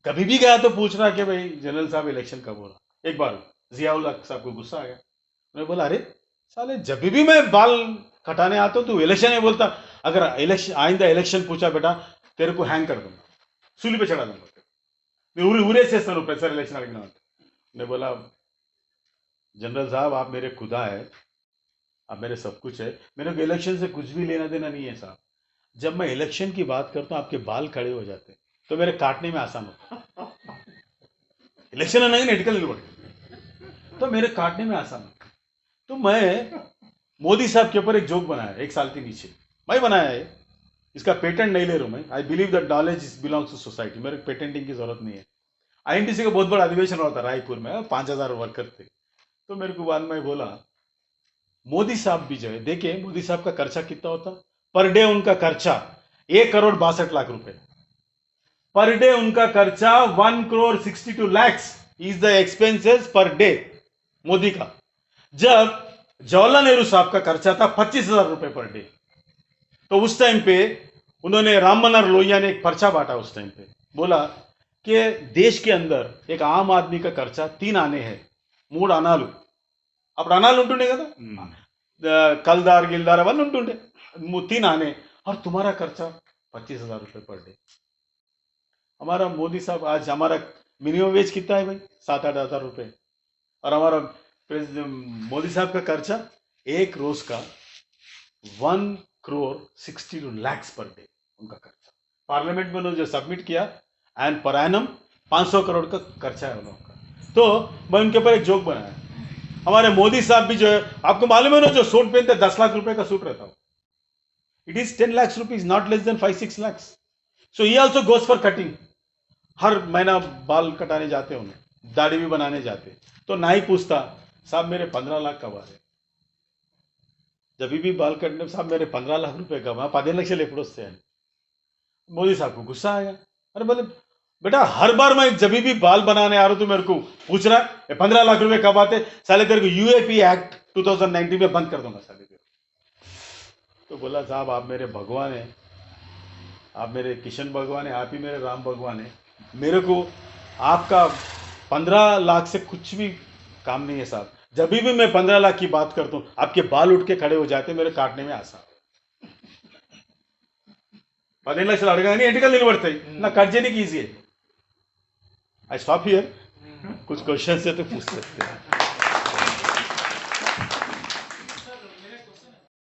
D: कभी भी गया तो पूछ रहा कि भाई जनरल साहब इलेक्शन कब हो रहा? एक बार जियाउल हक साहब को गुस्सा आ गया, उन्होंने बोला अरे साले जब भी मैं बाल कटाने आता हूं तो इलेक्शन है बोलता, अगर इलेक्शन आइंदा इलेक्शन पूछा बेटा तेरे को हैंग कर दूंगा, सूली पे चढ़ा दूंगा, ఊరే చేస్తాను ప్రతిసారి ఎలక్షన్ అడిగినా అంటే। मैं बोला जनरल साहब आप मेरे खुदा है, आप मेरे सब कुछ है, मेरे को इलेक्शन से कुछ भी लेना देना नहीं है साहब। जब मैं इलेक्शन की बात करता हूं आपके बाल खड़े हो जाते तो मेरे काटने में आसान होता, इलेक्शन है नहीं नेटिकल निलबड़, तो मेरे काटने में आसान होता। तो मैं मोदी साहब के ऊपर एक जोक बनाया 1 साल के नीचे, मैं बनाया है, इसका पेटेंट नहीं ले रहा हूं मैं, I believe that knowledge belongs to society, मेरे पेटेंटिंग की जरूरत नहीं है। आईएनटीसी का बहुत बड़ा अधिवेशन हुआ था रायपुर में, 5000 वर्कर थे, तो मेरे को बाद में बोला मोदी साहब भी जो है, देखिए मोदी साहब का खर्चा कितना होता पर डे, उनका खर्चा 1,62,00,000 रुपए पर डे, उनका खर्चा 1,62,00,000 is the expenses per day Modi का। जब जवाहरलाल नेहरू साहब का खर्चा था 25,000 रुपए पर डे, तो उस टाइम पे उन्होंने राम मनोहर लोहिया ने एक पर्चा बांटा उस टाइम पे, बोला कि देश के अंदर एक आम आदमी का खर्चा 3 आने हैं, 3 అనాలు, అప్పుడు అనాలు ఉంటుండే కదా, కల్దార్ గిల్దార్ అవన్నీ ఉంటుండే, 3 आने, और तुम्हारा खर्चा 25,000 रुपए पर डे। हमारा मोदी साहब आज हमारा मिनिमम वेज कितना है भाई? 7-8 हजार रुपए, और हमारा मोदी साहब का खर्चा एक रोज का 1,62,00,000 पर डे, उनका खर्चा। पार्लियामेंट में उन्होंने जो सबमिट किया, एंड पर एनम 500 करोड़ का खर्चा है उन लोगों का। तो मैं उनके ऊपर एक जोक बनाया, हमारे मोदी साहब भी जो है, आपको मालूम है ना, जो सूट पहनते 10 लाख रुपए का सूट रहता है, it is 10 lakhs rupees, not less than 5-6 lakhs। So he also goes for cutting, हर महीना बाल कटाने जाते हैं, उन्हें दाढ़ी भी बनाने जाते, तो ना ही पूछता साहब मेरे 15 लाख कब आ रहे, जब भी बाल कटने साहब मेरे 15 लाख रुपए कब, 10 లక్షలు ఎప్పుడు వస్తాయని। मोदी साहब को गुस्सा आया, अरे बोले बेटा हर बार मैं जब भी बाल बनाने आ रहा हूं तो मेरे को पूछ रहा है 15 लाख रुपए कब आते, साले तेरे को यूएपी एक्ट 2019 में बंद कर दूंगा साले को। तो बोला साहब आप मेरे भगवान हैं, आप मेरे किशन भगवान हैं, आप ही मेरे राम भगवान हैं, मेरे को आपका 15 लाख से कुछ भी काम नहीं है साहब। जब भी मैं 15 लाख की बात करता हूं आपके बाल उठ के खड़े हो जाते, मेरे काटने में आसान। 15 లక్షలు అడగానే ఎంటికలు నిలబడతాయి, నా కట్ చేయడానికి ఈజీ। ఐ స్టాప్ హియర్, कुछ क्वेश्चन है तो पूछ सकते हैं।